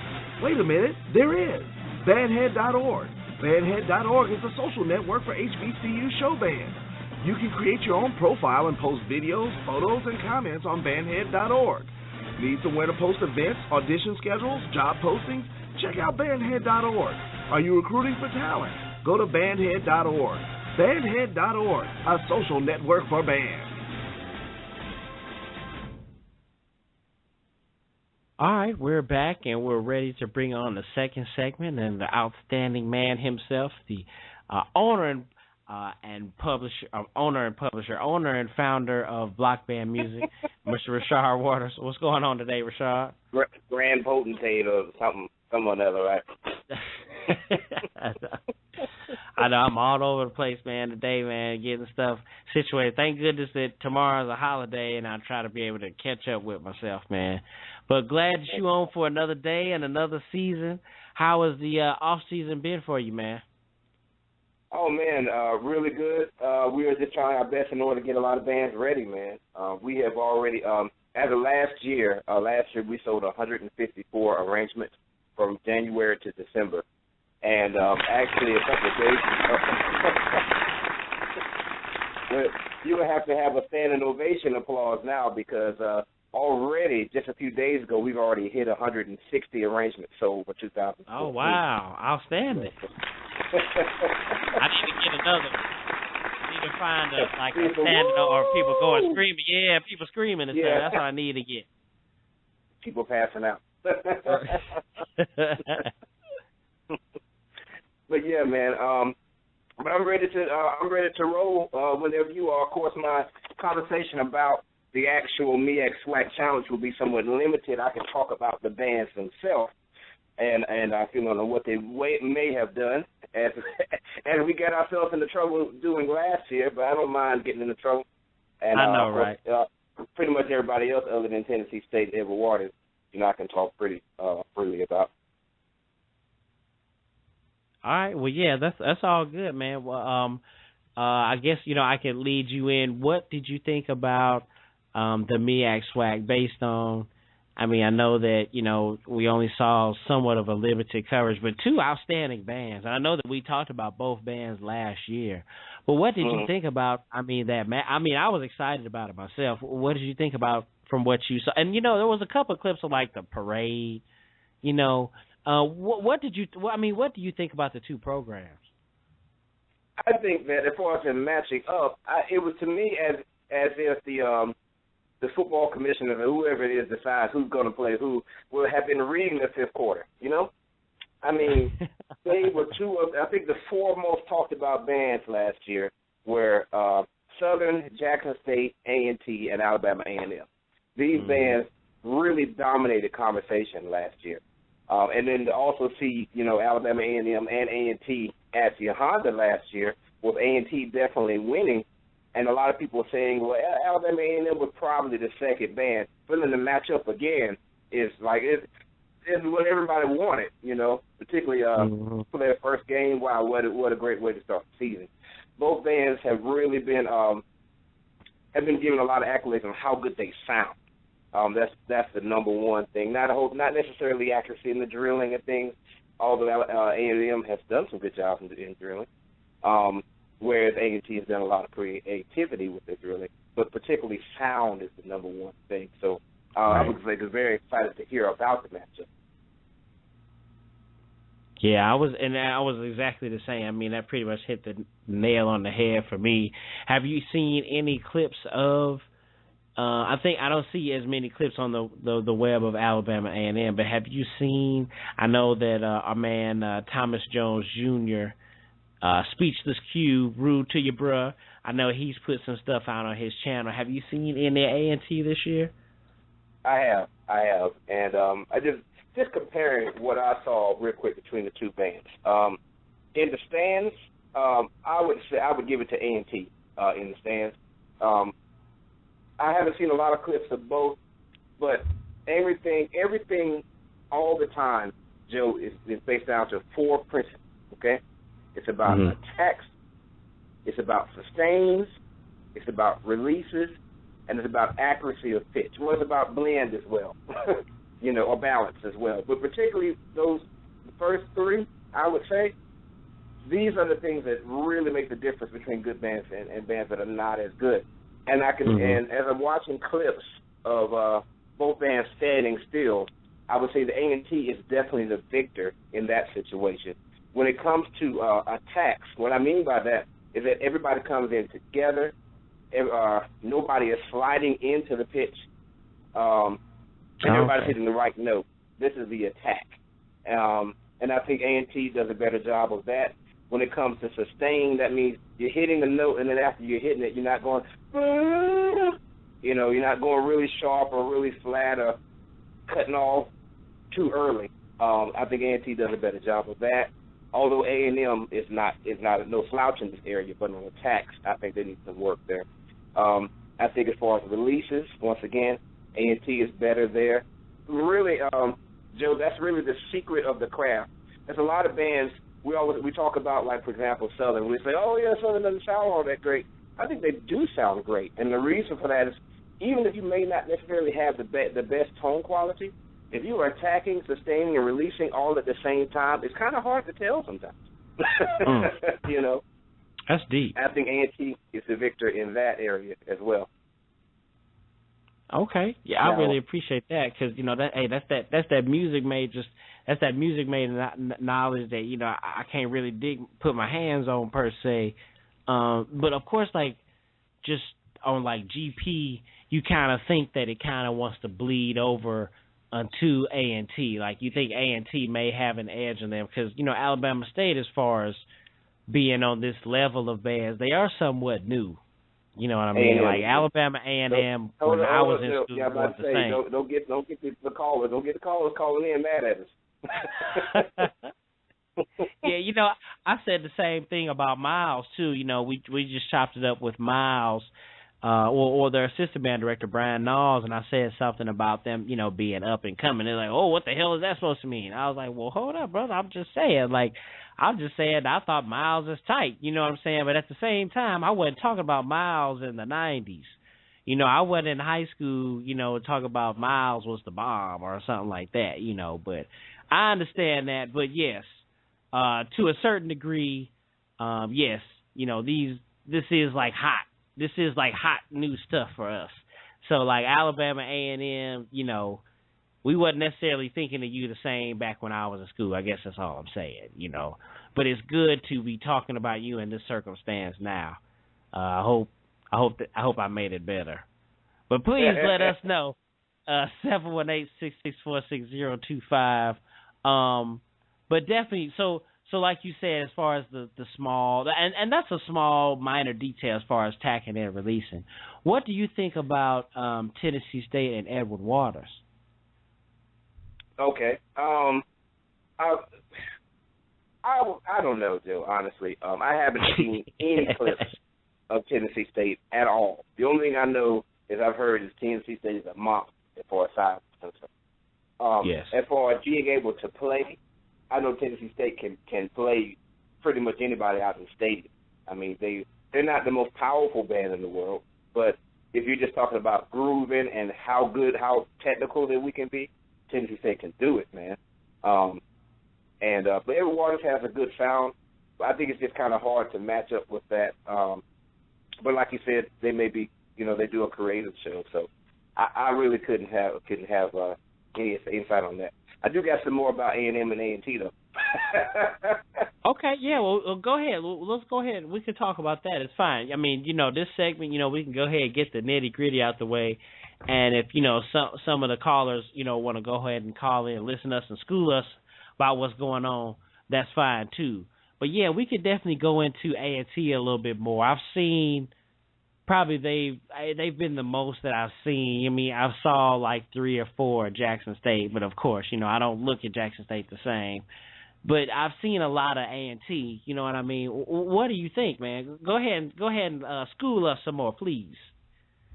Wait a minute, there is. Bandhead.org. Bandhead.org is a social network for HBCU show bands. You can create your own profile and post videos, photos, and comments on Bandhead.org. Need somewhere to post events, audition schedules, job postings? Check out Bandhead.org. Are you recruiting for talent? Go to Bandhead.org. Bandhead.org, a social network for bands. All right, we're back, and we're ready to bring on the second segment, and the outstanding man himself, the owner and founder of Block Band Music, Mr. Rashard Waters. What's going on today, Rashard? Grand potentate or something or another, right? I know I'm all over the place, man, today, man, getting stuff situated. Thank goodness that tomorrow's a holiday, and I try to be able to catch up with myself, man. But glad that you on for another day and another season. How has the off season been for you, man? Oh man, really good. We are just trying our best in order to get a lot of bands ready, man. We have already, as of last year we sold 154 arrangements from January to December, and actually a couple of days. You would have to have a standing ovation applause now because. Already, just a few days ago, we've already hit 160 arrangements sold for 2014. Oh, wow. Outstanding. I need to get another. I need to find a standing or people going screaming. Yeah, people screaming and stuff. That's what I need to get. People passing out. But yeah, man. But I'm ready to roll whenever you are. Of course, my conversation about the actual MEAC SWAC Challenge will be somewhat limited. I can talk about the bands themselves and I feel on what they may have done as we got ourselves into trouble doing last year, but I don't mind getting into trouble. And, I know, right? Pretty much everybody else other than Tennessee State and Edward Waters, I can talk pretty freely about. All right. Well, yeah, that's all good, man. Well, I guess I could lead you in. What did you think about the MEAC SWAC based on, I know that, we only saw somewhat of a limited coverage, but two outstanding bands. And I know that we talked about both bands last year. But what did you think about, I was excited about it myself. What did you think about from what you saw? And, there was a couple of clips of, the parade, what do you think about the two programs? I think that as far as in matching up, it was to me as if the football commissioner or whoever it is decides who's going to play who will have been reading the fifth quarter, you know? I mean, they were I think the four most talked about bands last year were Southern, Jackson State, A&T, and Alabama A&M. These bands really dominated conversation last year. And then to also see, you know, Alabama A&M and A&T at the Honda last year, with A&T definitely winning, and a lot of people were saying, well, Alabama A&M was probably the second band. For them to match up again is like it's what everybody wanted, you know, particularly for their first game. Wow, what a great way to start the season. Both bands have really been given a lot of accolades on how good they sound. That's the number one thing. Not necessarily accuracy in the drilling and things, although A&M has done some good jobs in drilling. Whereas A&T has done a lot of creativity with their drilling, but particularly sound is the number one thing. So I was very excited to hear about the matchup. Yeah, I was exactly the same. I mean, that pretty much hit the nail on the head for me. Have you seen any clips of? I think I don't see as many clips on the web of Alabama A&M, but have you seen? I know that our man Thomas Jones Jr. Speechless Q, rude to your bruh. I know he's put some stuff out on his channel. Have you seen any A&T this year? I have, and I just comparing what I saw real quick between the two bands. In the stands, I would give it to A&T in the stands. I haven't seen a lot of clips of both, but everything all the time, Joe, is based down to four principles. Okay. It's about attacks, it's about sustains, it's about releases, and it's about accuracy of pitch. Well, it's about blend as well, you know, or balance as well. But particularly the first three, I would say, these are the things that really make the difference between good bands and bands that are not as good. And and as I'm watching clips of both bands standing still, I would say the A&T is definitely the victor in that situation. When it comes to attacks, what I mean by that is that everybody comes in together. Nobody is sliding into the pitch, and everybody's hitting the right note. This is the attack. And I think A&T does a better job of that. When it comes to sustain, that means you're hitting the note, and then after you're hitting it, you're not going, you know, you're not going really sharp or really flat or cutting off too early. I think A&T does a better job of that. Although A&M is not no slouch in this area, but on attacks, I think they need some work there. I think as far as releases, once again, A&T is better there. Really, Joe, that's really the secret of the craft. There's a lot of bands we talk about, like, for example, Southern. We say, oh, yeah, Southern doesn't sound all that great. I think they do sound great, and the reason for that is even if you may not necessarily have the best tone quality, if you are attacking, sustaining, and releasing all at the same time, it's kind of hard to tell sometimes. You know? That's deep. I think A&T is the victor in that area as well. Okay. Yeah, I really appreciate that because, you know, that's that music made knowledge that, you know, I can't really put my hands on per se. But, of course, like, just on, like, GP, you kind of think that it kind of wants to bleed over to A&T. Like, you think A&T may have an edge on them because, you know, Alabama State, as far as being on this level of bands, they are somewhat new. You know what I mean? Like Alabama A&M, when I was in school, was the same. Don't get the callers. Don't get the callers calling in mad at us. Yeah, you know, I said the same thing about Miles too. You know, we just chopped it up with Miles, or their assistant band director Brian Knowles, and I said something about them, you know, being up and coming. They're like, oh, what the hell is that supposed to mean? I was like, well, hold up, brother. I'm just saying, I thought Miles is tight, you know what I'm saying? But at the same time, I wasn't talking about Miles in the 90s. You know, I wasn't in high school, you know, talking about Miles was the bomb or something like that, you know. But I understand that. But, yes, to a certain degree, yes, you know, this is like hot. This is like hot new stuff for us. So, like Alabama A&M, you know, we wasn't necessarily thinking of you the same back when I was in school. I guess that's all I'm saying, you know. But it's good to be talking about you in this circumstance now. I hope I made it better. But please let us know. 718-664-6025. But definitely, so like you said, as far as the small, and that's a small minor detail as far as tacking and releasing. What do you think about Tennessee State and Edward Waters? Okay. I don't know, Joe, honestly. I haven't seen any clips of Tennessee State at all. The only thing I know is I've heard is Tennessee State is a monster as far as size is concerned. Yes. As far as being able to play, I know Tennessee State can play pretty much anybody out in the stadium. I mean, they're not the most powerful band in the world, but if you're just talking about grooving and how technical that we can be, Tennessee State can do it, man. But Edward Waters has a good sound. But I think it's just kind of hard to match up with that. But like you said, they may be, they do a creative show, so I really couldn't have any insight on that. I do got some more about A&M and A&T though. Okay, yeah, well, go ahead. Let's go ahead. We can talk about that. It's fine. I mean, this segment, we can go ahead and get the nitty gritty out the way. And if some of the callers, want to go ahead and call in, listen to us, and school us about what's going on, that's fine too. But yeah, we could definitely go into A&T a little bit more. I've seen. Probably they've been the most that I've seen. I mean, I saw like 3 or 4 at Jackson State, but of course, I don't look at Jackson State the same. But I've seen a lot of A&T. You know what I mean? What do you think, man? Go ahead and school us some more, please.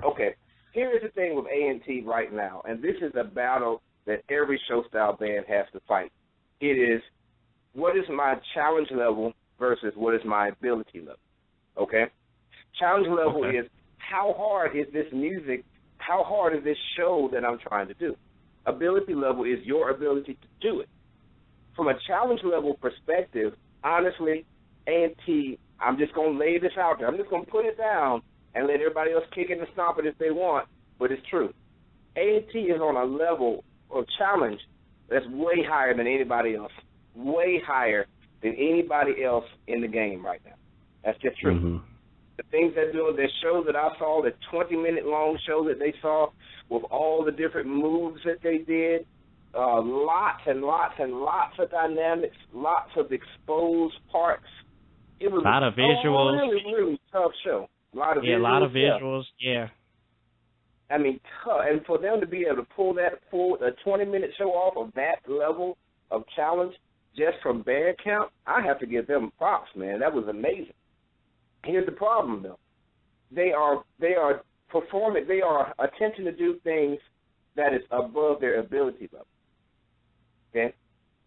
Okay. Here is the thing with A&T right now, and this is a battle that every show style band has to fight. It is, what is my challenge level versus what is my ability level? Okay. Challenge level is how hard is this music, how hard is this show that I'm trying to do? Ability level is your ability to do it. From a challenge level perspective, honestly, A&T, I'm just going to lay this out there. I'm just going to put it down and let everybody else kick it and stomp it if they want, but it's true. A&T is on a level of challenge that's way higher than anybody else, way higher than anybody else in the game right now. That's just true. Mm-hmm. The things they're doing, the show that I saw, the 20-minute long show that they saw with all the different moves that they did, lots and lots and lots of dynamics, lots of exposed parts. It was a lot of visuals. A really, really tough show. A lot of visuals, yeah. I mean, tough. And for them to be able to pull a 20-minute show off of that level of challenge just from band count, I have to give them props, man. That was amazing. Here's the problem, though. They are performing. They are attempting to do things that is above their ability level. Okay,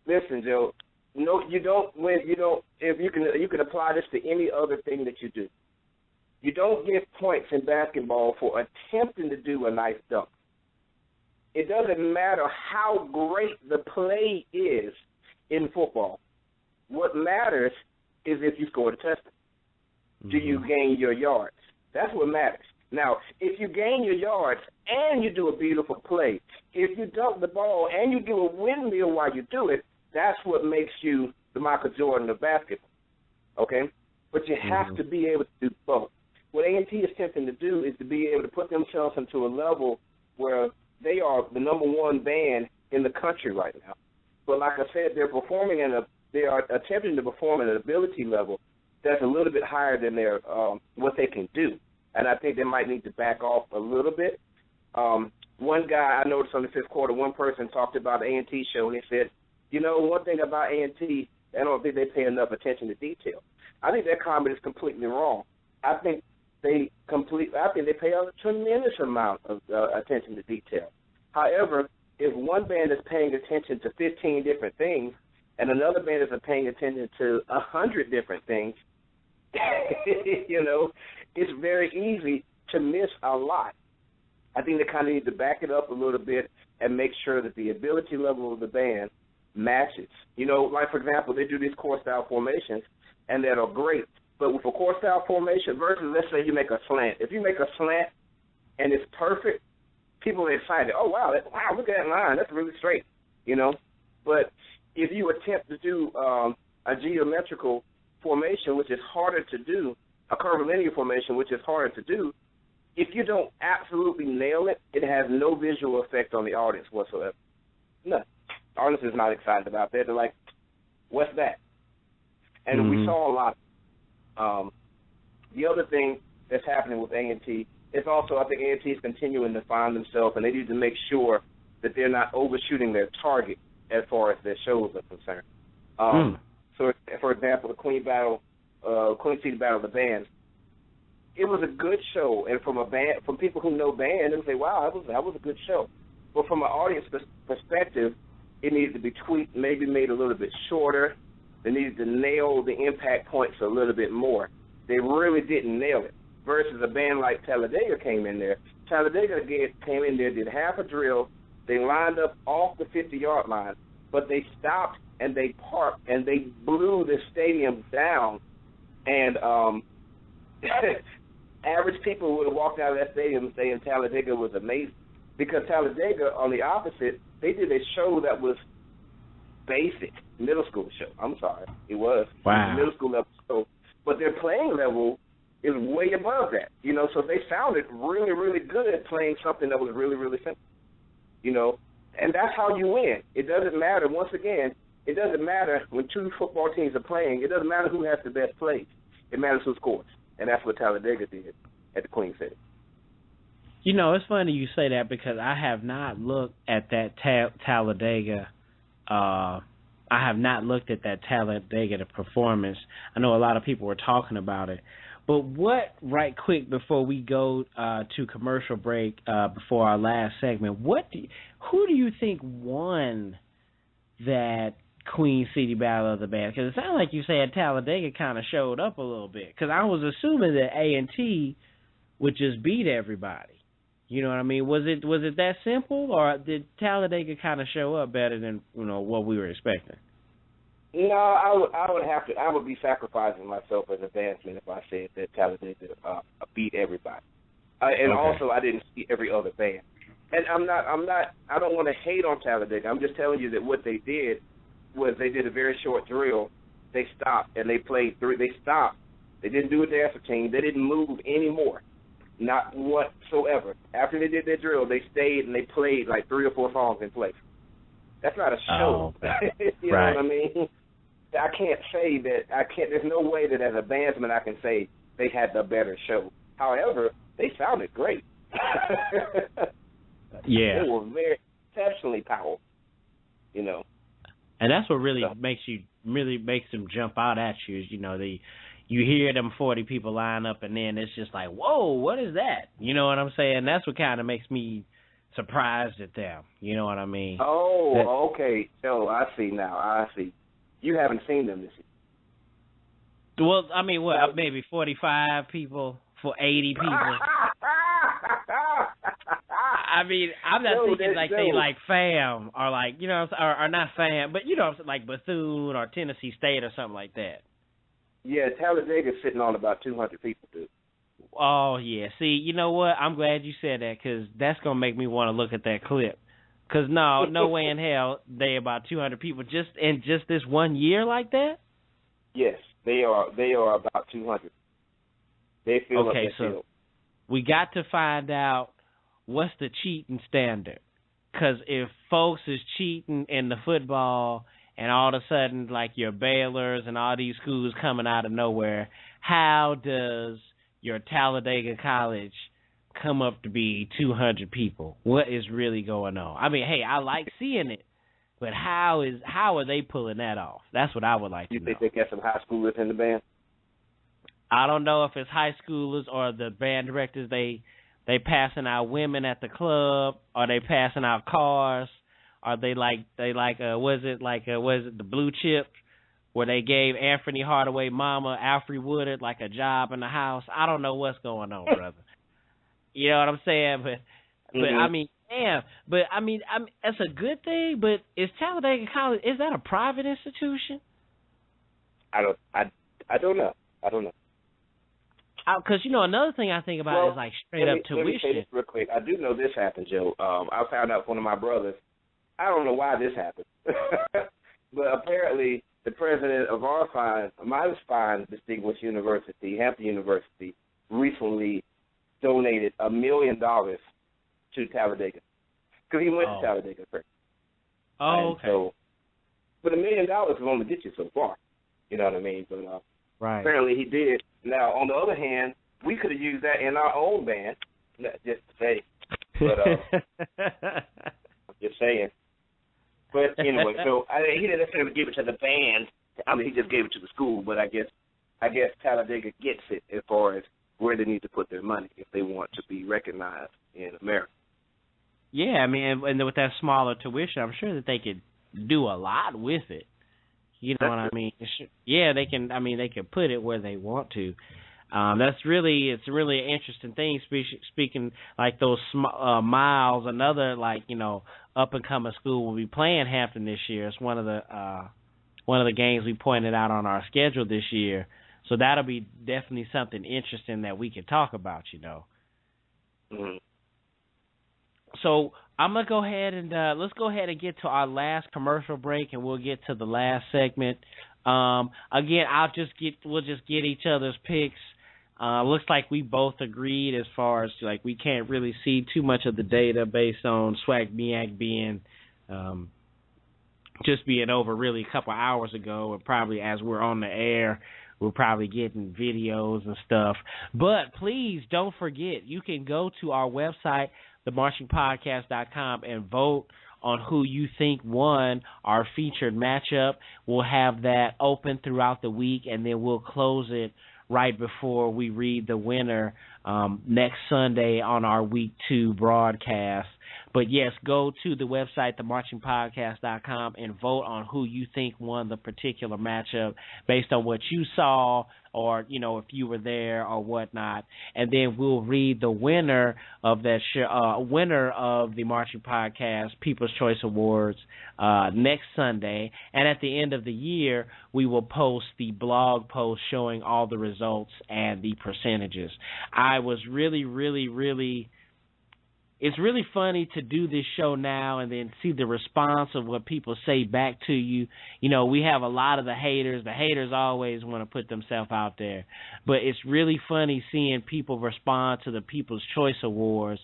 listen, Joe. No, you don't. If you can apply this to any other thing that you do. You don't get points in basketball for attempting to do a nice dunk. It doesn't matter how great the play is in football. What matters is if you score the touchdown. Do you gain your yards? That's what matters. Now, if you gain your yards and you do a beautiful play, if you dunk the ball and you do a windmill while you do it, that's what makes you the Michael Jordan of basketball, okay? But you have to be able to do both. What A&T is attempting to do is to be able to put themselves into a level where they are the number one band in the country right now. But like I said, they are attempting to perform at an ability level that's a little bit higher than their what they can do. And I think they might need to back off a little bit. One guy I noticed on the fifth quarter, one person talked about the A&T show, and he said, one thing about A&T, I don't think they pay enough attention to detail. I think that comment is completely wrong. I think they pay a tremendous amount of attention to detail. However, if one band is paying attention to 15 different things and another band is paying attention to 100 different things, it's very easy to miss a lot. I think they kind of need to back it up a little bit and make sure that the ability level of the band matches. Like, for example, they do these core-style formations, and that are great. But with a core-style formation versus, let's say you make a slant. If you make a slant and it's perfect, people are excited. Oh, wow, look at that line. That's really straight, But if you attempt to do a geometrical formation, which is harder to do, a curvilinear formation, which is harder to do, if you don't absolutely nail it, it has no visual effect on the audience whatsoever. None. The audience is not excited about that. They're like, what's that? And we saw a lot. The other thing that's happening with A&T is also, I think A&T is continuing to find themselves, and they need to make sure that they're not overshooting their target as far as their shows are concerned. So, for example, the Queen City Battle of the Bands, it was a good show, and from people who know band, they would say, wow, that was a good show. But from an audience perspective, it needed to be tweaked, maybe made a little bit shorter. They needed to nail the impact points a little bit more. They really didn't nail it. Versus a band like Talladega came in there. Talladega came in there, did half a drill. They lined up off the 50-yard line, but they stopped and they parked and they blew the stadium down. And average people would have walked out of that stadium saying Talladega was amazing. Because Talladega, on the opposite, they did a show that was basic, middle school show. I'm sorry. It was. Wow. It was a middle school level show. But their playing level is way above that, so they sounded really, really good at playing something that was really, really simple, and that's how you win. It doesn't matter, once again, it doesn't matter when two football teams are playing, it doesn't matter who has the best plays. It matters who scores, and that's what Talladega did at the Queen City. It's funny you say that because I have not looked at that Talladega. I have not looked at that Talladega performance. I know a lot of people were talking about it. But right quick before we go to commercial break, before our last segment, who do you think won that Queen City Battle of the Bands? Because it sounds like you said Talladega kind of showed up a little bit. Because I was assuming that A&T would just beat everybody. You know what I mean? Was it that simple, or did Talladega kind of show up better than what we were expecting? No, I would be sacrificing myself as a bandsman if I said that Talladega beat everybody. And also, I didn't see every other band. And I don't want to hate on Talladega. I'm just telling you that what they did was they did a very short drill. They stopped and they played through. They stopped. They didn't do a dance routine. They didn't move anymore, not whatsoever. After they did their drill, they stayed and they played like 3 or 4 songs in place. That's not a show. You know what I mean? I can't say that. There's no way that as a bandsman I can say they had the better show. However, they sounded great. Yeah, they were very exceptionally powerful. And that's what really makes them jump out at you. Is you hear them 40 people line up, and then it's just like, whoa, what is that? You know what I'm saying? That's what kind of makes me surprised at them. You know what I mean? Oh, okay. Oh, I see now. I see. You haven't seen them this year. Well, I mean, maybe 45 people for 80 people. I mean, I'm not thinking like they like Fam or like, or not Fam, but like Bethune or Tennessee State or something like that. Yeah, Talladega's sitting on about 200 people, dude. Oh, yeah. See, you know what? I'm glad you said that because that's going to make me want to look at that clip. Because no way in hell they about 200 people just in this 1 year like that? Yes, they are about 200. They feel okay, so we got to find out what's the cheating standard. Because if folks is cheating in the football and all of a sudden like your Baylors and all these schools coming out of nowhere, how does your Talladega College come up to be 200 people? What is really going on? I mean, hey, I like seeing it, but how are they pulling that off? That's what I would like to know. You think they got some high schoolers in the band? I don't know if it's high schoolers or the band directors. They passing out women at the club, or they passing out cars, or was it the Blue Chip where they gave Anthony Hardaway mama Alfre Woodard like a job in the house? I don't know what's going on, brother. You know what I'm saying? But I mean, damn. But I mean, that's a good thing. But is Talladega College, is that a private institution? I don't know. Because another thing I think about is like straight up tuition. Let me say this real quick. I do know this happened, Joe. I found out from one of my brothers. I don't know why this happened, but apparently the president of my fine distinguished university, Hampton University, recently donated $1 million to Talladega because he went to Talladega first. Oh, okay. So, but $1 million will only get you so far. You know what I mean? But right. Apparently he did. Now, on the other hand, we could have used that in our own band, just to say. But I'm just saying. But anyway, so he didn't necessarily give it to the band. I mean, he just gave it to the school. But I guess Talladega gets it as far as where they need to put their money if they want to be recognized in America. Yeah, I mean, and with that smaller tuition, I'm sure that they could do a lot with it. You know what I mean? Yeah, they can. I mean, they can put it where they want to. It's really an interesting thing. Speaking like those Miles, another up and coming school will be playing Hampton this year. It's one of the games we pointed out on our schedule this year. So that'll be definitely something interesting that we can talk about. Mm-hmm. So I'm gonna go ahead and let's go ahead and get to our last commercial break, and we'll get to the last segment. Again, we'll just get each other's picks. Looks like we both agreed as far as we can't really see too much of the data based on SWAC MEAC being just being over really a couple hours ago, and probably as we're on the air, we're probably getting videos and stuff. But please don't forget, you can go to our website, themarchingpodcast.com, and vote on who you think won our featured matchup. We'll have that open throughout the week, and then we'll close it right before we read the winner next Sunday on our Week 2 broadcast. But, yes, go to the website, themarchingpodcast.com, and vote on who you think won the particular matchup based on what you saw or, if you were there or whatnot. And then we'll read the winner of that winner of the Marching Podcast People's Choice Awards next Sunday. And at the end of the year, we will post the blog post showing all the results and the percentages. I was it's really funny to do this show now and then see the response of what people say back to you. We have a lot of the haters. The haters always want to put themselves out there. But it's really funny seeing people respond to the People's Choice Awards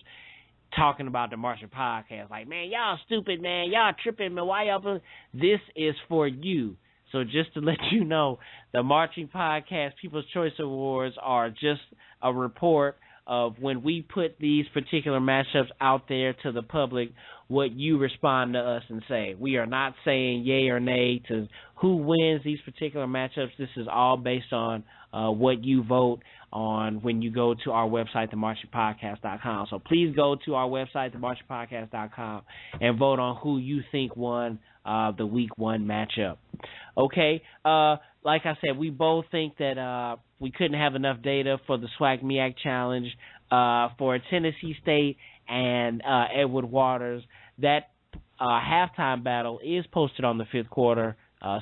talking about the Marching Podcast. Like, man, y'all stupid, man. Y'all tripping, man. Why y'all? This is for you. So just to let you know, the Marching Podcast People's Choice Awards are just a report of when we put these particular matchups out there to the public, what you respond to us and say. We are not saying yay or nay to who wins these particular matchups. This is all based on what you vote on when you go to our website, themarchingpodcast.com. So please go to our website, themarchingpodcast.com, and vote on who you think won the Week 1 matchup. Okay, like I said, we both think that we couldn't have enough data for the SWAC MEAC Challenge for Tennessee State and Edward Waters. That halftime battle is posted on the fifth quarter.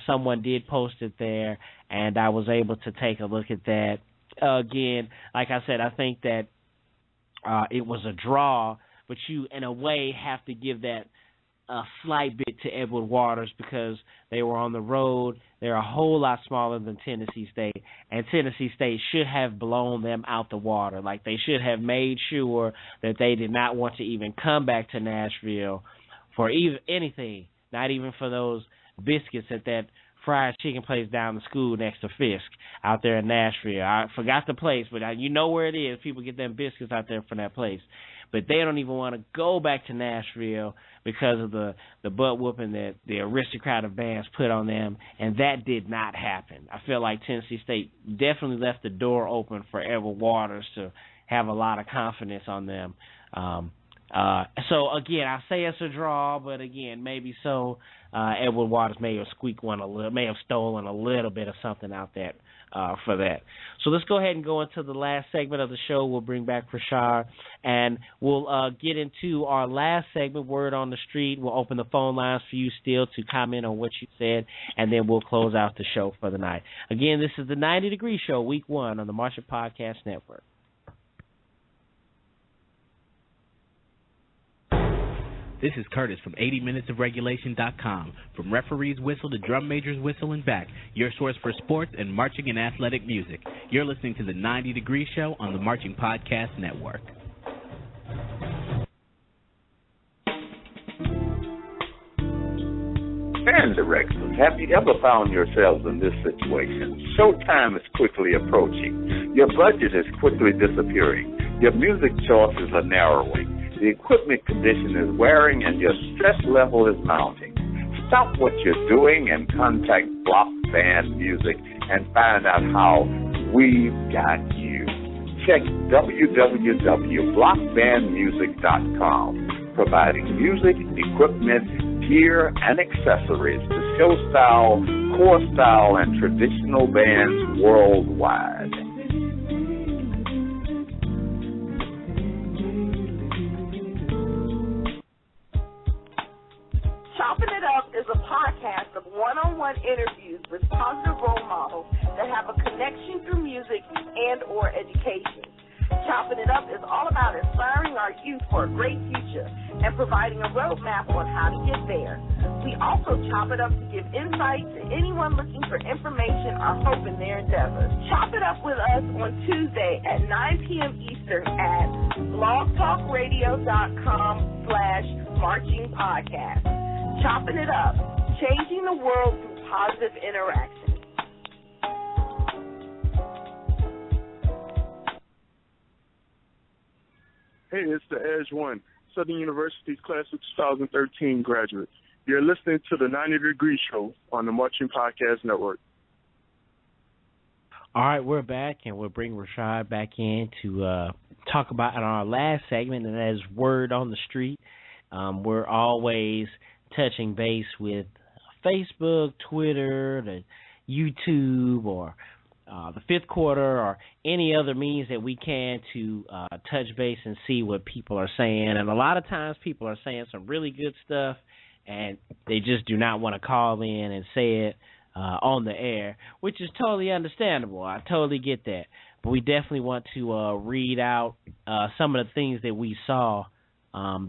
Someone did post it there, and I was able to take a look at that. Again, like I said, I think that it was a draw, but you, in a way, have to give that a slight bit to Edward Waters because they were on the road. They're a whole lot smaller than Tennessee State, and Tennessee State should have blown them out the water. Like, they should have made sure that they did not want to even come back to Nashville for even anything, not even for those biscuits at that fried chicken place down the school next to Fisk out there in Nashville. I forgot the place, but you know where it is. People get them biscuits out there from that place. But they don't even want to go back to Nashville because of the butt whooping that the aristocrat of bands put on them, and that did not happen. I feel like Tennessee State definitely left the door open for Edward Waters to have a lot of confidence on them. So, again, I say it's a draw, but, again, maybe so. Edward Waters may have may have stolen a little bit of something out there for that. So let's go ahead and go into the last segment of the show. We'll bring back Rashard, and we'll get into our last segment, Word on the Street. We'll open the phone lines for you still to comment on what you said, and then we'll close out the show for the night. Again, this is the 90 Degree Show, Week 1 on the Marching Podcast Network. This is Curtis from 80minutesofregulation.com. From referees whistle to drum majors whistle and back, your source for sports and marching and athletic music. You're listening to the 90 Degree Show on the Marching Podcast Network. Band directors, have you ever found yourselves in this situation? Showtime is quickly approaching. Your budget is quickly disappearing. Your music choices are narrowing. The equipment condition is wearing and your stress level is mounting. Stop what you're doing and contact Block Band Music and find out how we've got you. Check www.blockbandmusic.com, providing music, equipment, gear, and accessories to show style, core style, and traditional bands worldwide. Chopping It Up is a podcast of one-on-one interviews with positive role models that have a connection through music and or education. Chopping It Up is all about inspiring our youth for a great future and providing a roadmap on how to get there. We also chop it up to give insight to anyone looking for information or hope in their endeavors. Chop it up with us on Tuesday at 9 p.m. Eastern at blogtalkradio.com/marchingpodcast. Chopping It Up, changing the world through positive interaction. Hey, it's the Edge One, Southern University's class of 2013 graduate. You're listening to the 90 Degree Show on the Marching Podcast Network. All right, we're back, and we'll bring Rashad back in to talk about our last segment, and that is Word on the Street. We're always touching base with Facebook, Twitter, the YouTube, or the fifth quarter, or any other means that we can to touch base and see what people are saying. And a lot of times people are saying some really good stuff, and they just do not want to call in and say it on the air, which is totally understandable. I totally get that. But we definitely want to read out some of the things that we saw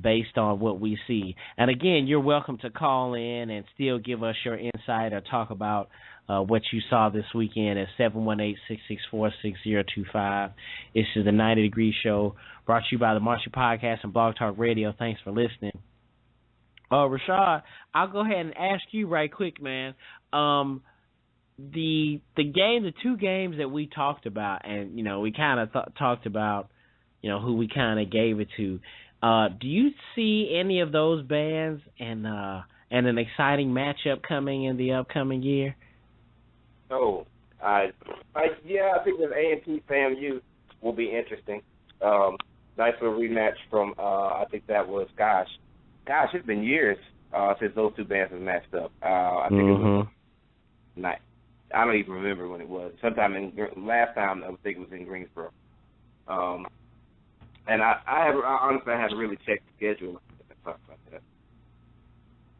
based on what we see. And again, you're welcome to call in and still give us your insight or talk about what you saw this weekend at 718-664-6025. This is the 90 Degree Show, brought to you by the Marching Podcast and Blog Talk Radio. Thanks for listening. Rashad, I'll go ahead and ask you right quick, man. The two games that we talked about, and we kind of talked about, who we kind of gave it to. Do you see any of those bands and an exciting matchup coming in the upcoming year? Oh, I think that A&T FAMU will be interesting. Nice little rematch from I think that was it's been years since those two bands have matched up. I think it was I don't even remember when it was. Last time I think it was in Greensboro. And I honestly had to really check the schedule to talk about that.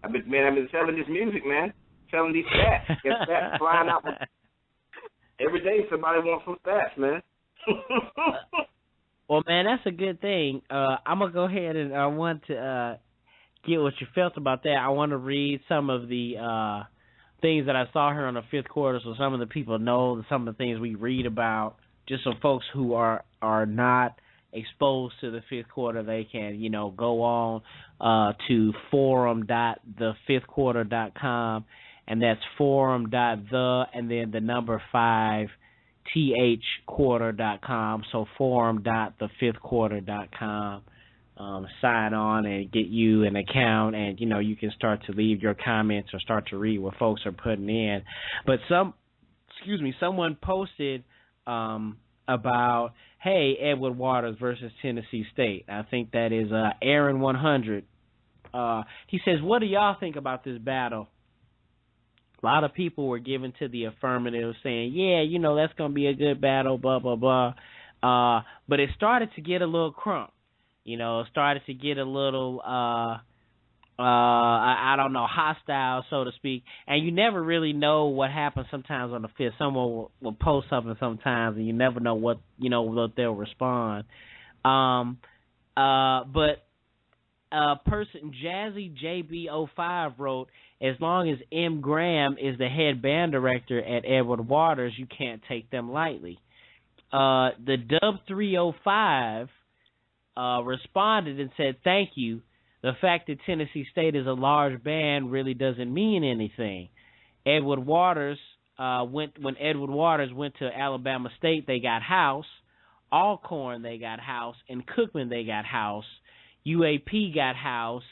I've been selling this music, man. Selling these stats. Get stats flying out. Every day somebody wants some stats, man. Well, man, that's a good thing. I'm going to go ahead and I want to get what you felt about that. I want to read some of the things that I saw here on the fifth quarter so some of the people know some of the things we read about, just so folks who are not exposed to the fifth quarter, they can, go on to forum.thefifthquarter.com, and that's forum.the and then the number 5 thquarter.com. So forum.thefifthquarter.com. Sign on and get you an account, and you can start to leave your comments or start to read what folks are putting in. But someone posted about, hey, Edward Waters versus Tennessee State. I think that is Aaron 100. He says, what do y'all think about this battle? A lot of people were given to the affirmative, saying, yeah, that's going to be a good battle, blah, blah, blah. But it started to get a little crump. It started to get a little, I don't know, hostile, so to speak. And you never really know what happens sometimes on the fifth. Someone will post something sometimes, and you never know what they'll respond. But person, Jazzy JB05 wrote, as long as M. Graham is the head band director at Edward Waters, you can't take them lightly. The Dub 305 responded and said, thank you. The fact that Tennessee State is a large band really doesn't mean anything. Edward Waters when Edward Waters went to Alabama State, they got house. Alcorn, they got house. And Cookman, they got house. UAP got house.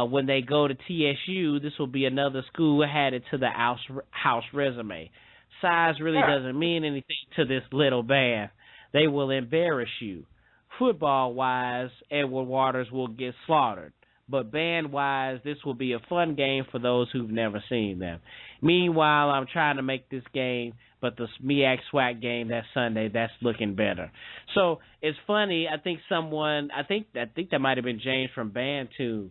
When they go to TSU, this will be another school added to the house resume. Size really doesn't mean anything to this little band. They will embarrass you. Football-wise, Edward Waters will get slaughtered. But band-wise, this will be a fun game for those who've never seen them. Meanwhile, I'm trying to make this game, but the MEAC SWAC game that Sunday, that's looking better. So it's funny. I think that might have been James from Band too.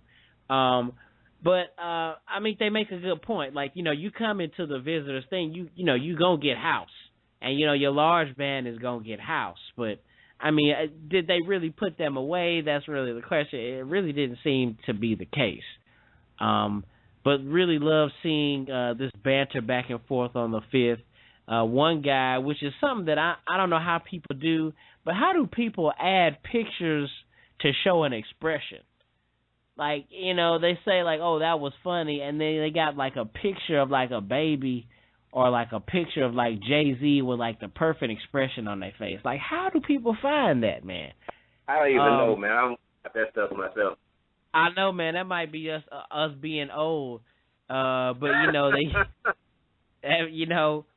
But I mean, they make a good point. Like, you come into the visitors thing, you gonna get house, and your large band is gonna get house. But I mean, did they really put them away? That's really the question. It really didn't seem to be the case. But really love seeing this banter back and forth on the fifth. One guy, which is something that I don't know how people do, but how do people add pictures to show an expression? Like, they say, like, oh, that was funny, and then they got, like, a picture of, like, a baby or, like, a picture of, like, Jay-Z with, like, the perfect expression on their face. Like, how do people find that, man? I don't even know, man. I don't got that stuff myself. I know, man. That might be us being old. But,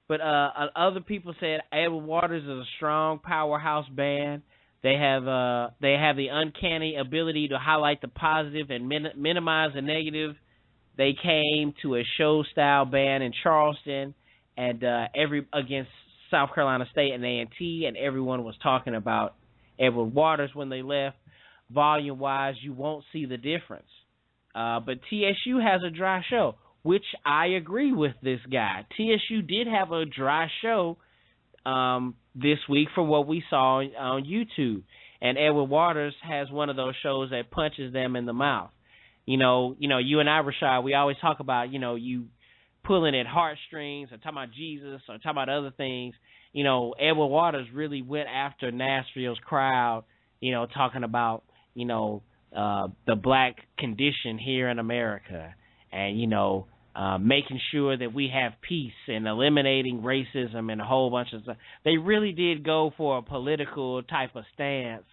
but other people said Edward Waters is a strong powerhouse band. They have the uncanny ability to highlight the positive and minimize the negative. They came to a show-style band in Charleston and against South Carolina State and A&T, and everyone was talking about Edward Waters when they left. Volume-wise, you won't see the difference. But TSU has a dry show, which I agree with this guy. TSU did have a dry show this week for what we saw on YouTube. And Edward Waters has one of those shows that punches them in the mouth. You and I, Rashad, we always talk about, you pulling at heartstrings or talking about Jesus or talking about other things. Edward Waters really went after Nashville's crowd, talking about, the black condition here in America and, making sure that we have peace and eliminating racism and a whole bunch of stuff. They really did go for a political type of stance,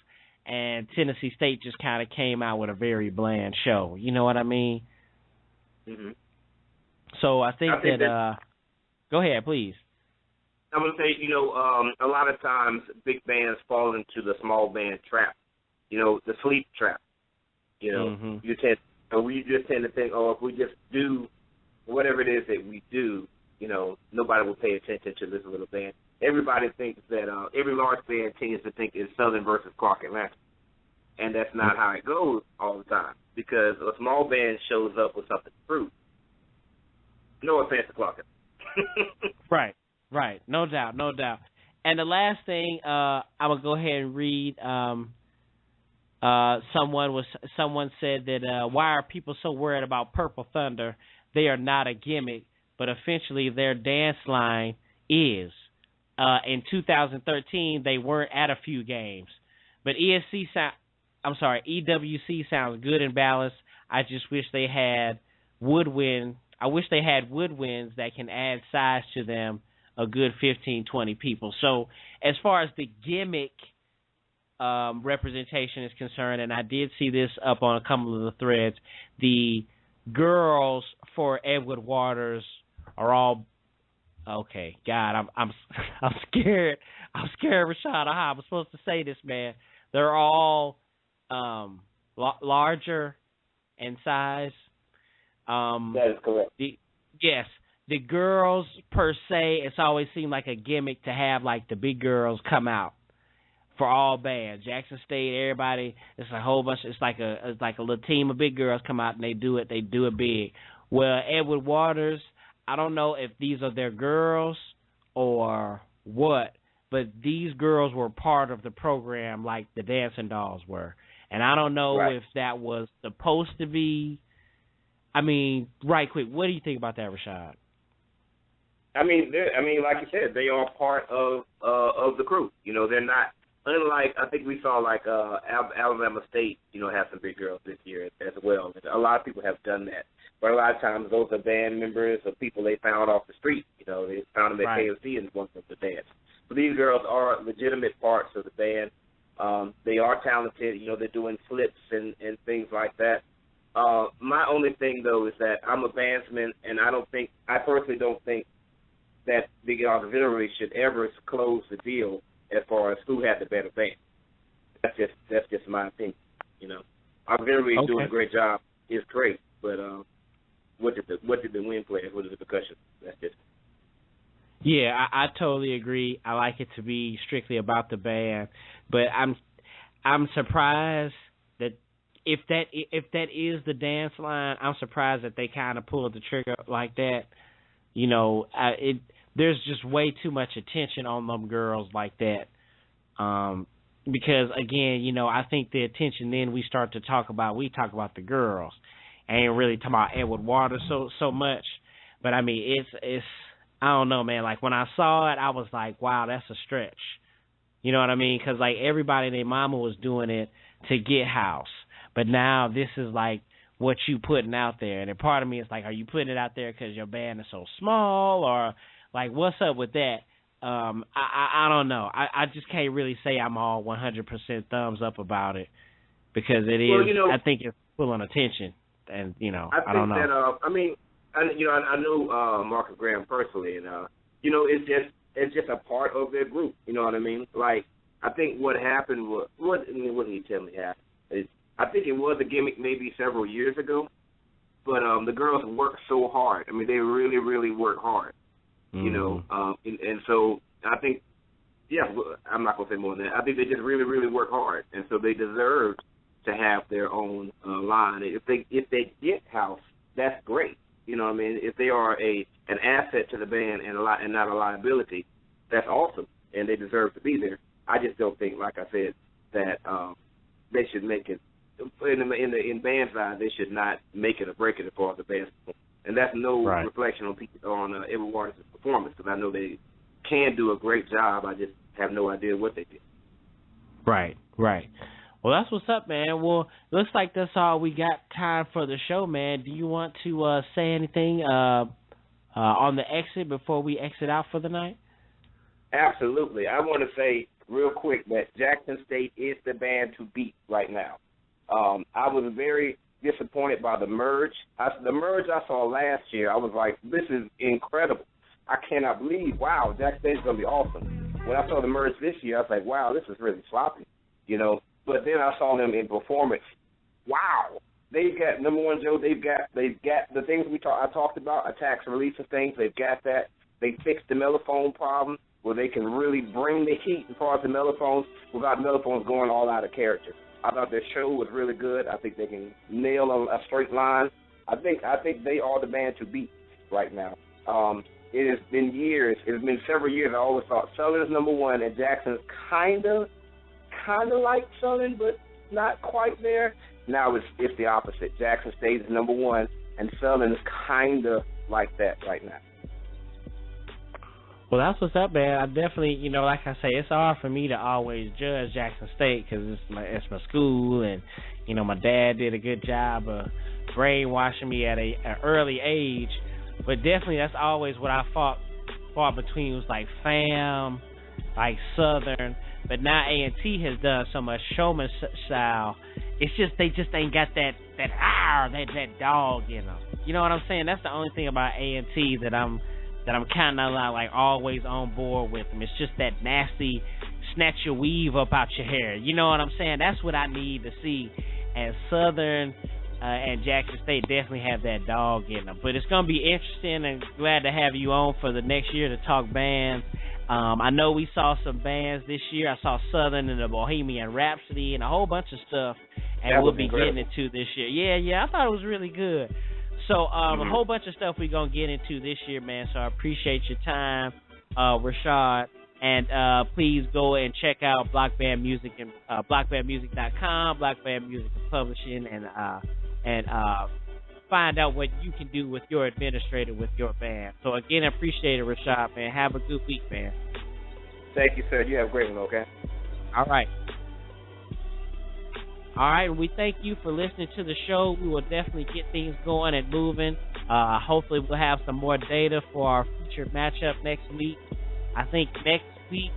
and Tennessee State just kind of came out with a very bland show. You know what I mean? Mm-hmm. So I think that go ahead, please. I'm going to say, a lot of times big bands fall into the small band trap, the sleep trap. Mm-hmm. We just tend to think, if we just do whatever it is that we do, nobody will pay attention to this little band. Everybody thinks that every large band tends to think it's Southern versus Clark Atlanta. And that's not how it goes all the time, because a small band shows up with something to prove. No offense to Clark Atlanta. Right. No doubt. And the last thing, I'm going to go ahead and read. Someone said that why are people so worried about Purple Thunder? They are not a gimmick, but essentially their dance line is. In 2013, they weren't at a few games, but EWC sounds good and balanced. I just wish they had woodwind. I wish they had woodwinds that can add size to them, a good 15, 20 people. So as far as the gimmick representation is concerned, and I did see this up on a couple of the threads, the girls for Edward Waters are all okay. God, I'm scared. I'm scared, Rashad, how I'm supposed to say this, man. They're all larger in size. That is correct. The girls per se, it's always seemed like a gimmick to have like the big girls come out for all bands. Jackson State, everybody, it's a whole bunch. It's like a little team of big girls come out and they do it big. Well, Edward Waters, I don't know if these are their girls or what, but these girls were part of the program like the Dancing Dolls were. And I don't know if that was supposed to be. I mean, right quick, what do you think about that, Rashad? I mean, like you said, they are part of the crew. You know, they're not. Unlike, I think we saw like Alabama State, you know, have some big girls this year as well. A lot of people have done that, but a lot of times those are band members or people they found off the street. You know, they found them at KFC and one of the bands. But these girls are legitimate parts of the band. They are talented. You know, they're doing flips and things like that. My only thing though is that I'm a bandsman, and I personally don't think that the auxiliary should ever close the deal as far as who had the better band. That's just my opinion. You know, auxiliary doing a great job is great, but what did the wind players? What did the percussion? That's just. Yeah, I totally agree. I like it to be strictly about the band, but I'm surprised that if that is the dance line, I'm surprised that they kind of pulled the trigger like that. You know, there's just way too much attention on them girls like that. Because again, you know, I think the attention then we talk about the girls, ain't really talking about Edward Waters so much. But I mean, it's I don't know, man. Like when I saw it, I was like, wow, that's a stretch. You know what I mean? Because like everybody and their mama was doing it to get house, but now this is like what you putting out there. And a part of me is like, are you putting it out there because your band is so small, or like what's up with that? I don't know. I just can't really say I'm all 100% thumbs up about it because it is. Well, you know, I think it's full on attention, and you know, I don't know. That, I know Marcus Graham personally, and you know, it's just a part of their group. You know what I mean? Like, I think what happened was what did he tell me happened? I think it was a gimmick maybe several years ago, but the girls work so hard. I mean, they really, really work hard. You know, and so I think, yeah, I'm not gonna say more than that. I think they just really, really work hard, and so they deserve to have their own line. If they get house, that's great. You know what I mean? If they are an asset to the band and not a liability, that's awesome, and they deserve to be there. I just don't think, like I said, that they should make it in band side. They should not make it or break it as far as the band, and that's no reflection on Edward Waters' performance, because I know they can do a great job. I just have no idea what they did. Right. Well, that's what's up, man. Well, looks like that's all we got time for the show, man. Do you want to say anything on the exit before we exit out for the night? Absolutely. I want to say real quick that Jackson State is the band to beat right now. I was very disappointed by the merge. The merge I saw last year, I was like, this is incredible. I cannot believe, wow, Jackson State is going to be awesome. When I saw the merge this year, I was like, wow, this is really sloppy, you know. But then I saw them in performance. Wow, they've got number one, Joe. They've got the things I talked about, attacks and releases things. They've got that. They fixed the mellophone problem where they can really bring the heat as far as the mellophones without mellophones going all out of character. I thought their show was really good. I think they can nail a straight line. I think they are the band to beat right now. It has been years. It has been several years. I always thought Southern's number one and Jackson's kind of like Southern, but not quite there. Now it's the opposite. Jackson State is number one, and Southern is kind of like that right now. Well, that's what's up, man. I definitely, you know, like I say, it's hard for me to always judge Jackson State because it's my school, and, you know, my dad did a good job of brainwashing me at an early age. But definitely that's always what I fought between was like FAM, like Southern. But now A&T has done so much showman style. It's just they just ain't got that dog in them. You know what I'm saying? That's the only thing about A&T that I'm kind of like always on board with them. It's just that nasty snatch your weave up out your hair. You know what I'm saying? That's what I need to see. And Southern and Jackson State definitely have that dog in them. But it's going to be interesting, and glad to have you on for the next year to talk bands. I know we saw some bands this year. I saw Southern and the Bohemian Rhapsody and a whole bunch of stuff, and we'll be getting into this year. Yeah, I thought it was really good. So a whole bunch of stuff we're going to get into this year, man, so I appreciate your time, Rashad. And please go and check out Block Band Music and blockbandmusic.com, Block Band Music and Publishing, and find out what you can do with your administrator with your band. So again, I appreciate it, Rashad, man. Have a good week, man. Thank you, sir. You have a great one, okay? All right. All right, we thank you for listening to the show. We will definitely get things going and moving. Hopefully we'll have some more data for our future matchup next week. I think next week,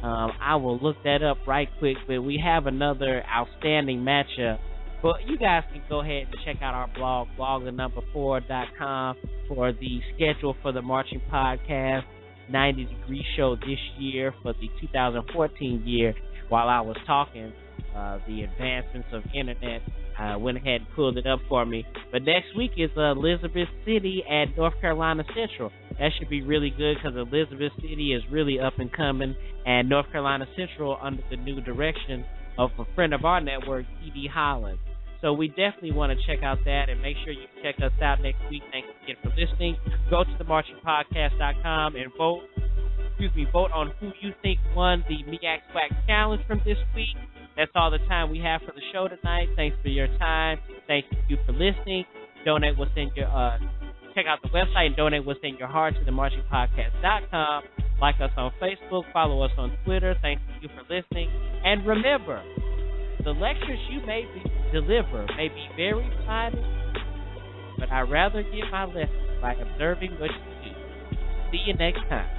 I will look that up right quick, but we have another outstanding matchup. But you guys can go ahead and check out our blog, blogthenumber4.com, for the schedule for the Marching Podcast 90 Degree Show this year for the 2014 year. While I was talking, the advancements of internet went ahead and pulled it up for me. But next week is Elizabeth City at North Carolina Central. That should be really good because Elizabeth City is really up and coming, and North Carolina Central under the new direction of a friend of our network, T.D. Holland. So we definitely want to check out that, and make sure you check us out next week. Thanks again for listening. Go to themarchingpodcast.com and vote on who you think won the MEAC SWAC Challenge from this week. That's all the time we have for the show tonight. Thanks for your time. Thank you for listening. Donate what's in your check out the website and donate what's in your heart to themarchingpodcast.com. Like us on Facebook. Follow us on Twitter. Thank you for listening. And remember, the lectures you may deliver may be very private, but I'd rather get my lesson by observing what you do. See you next time.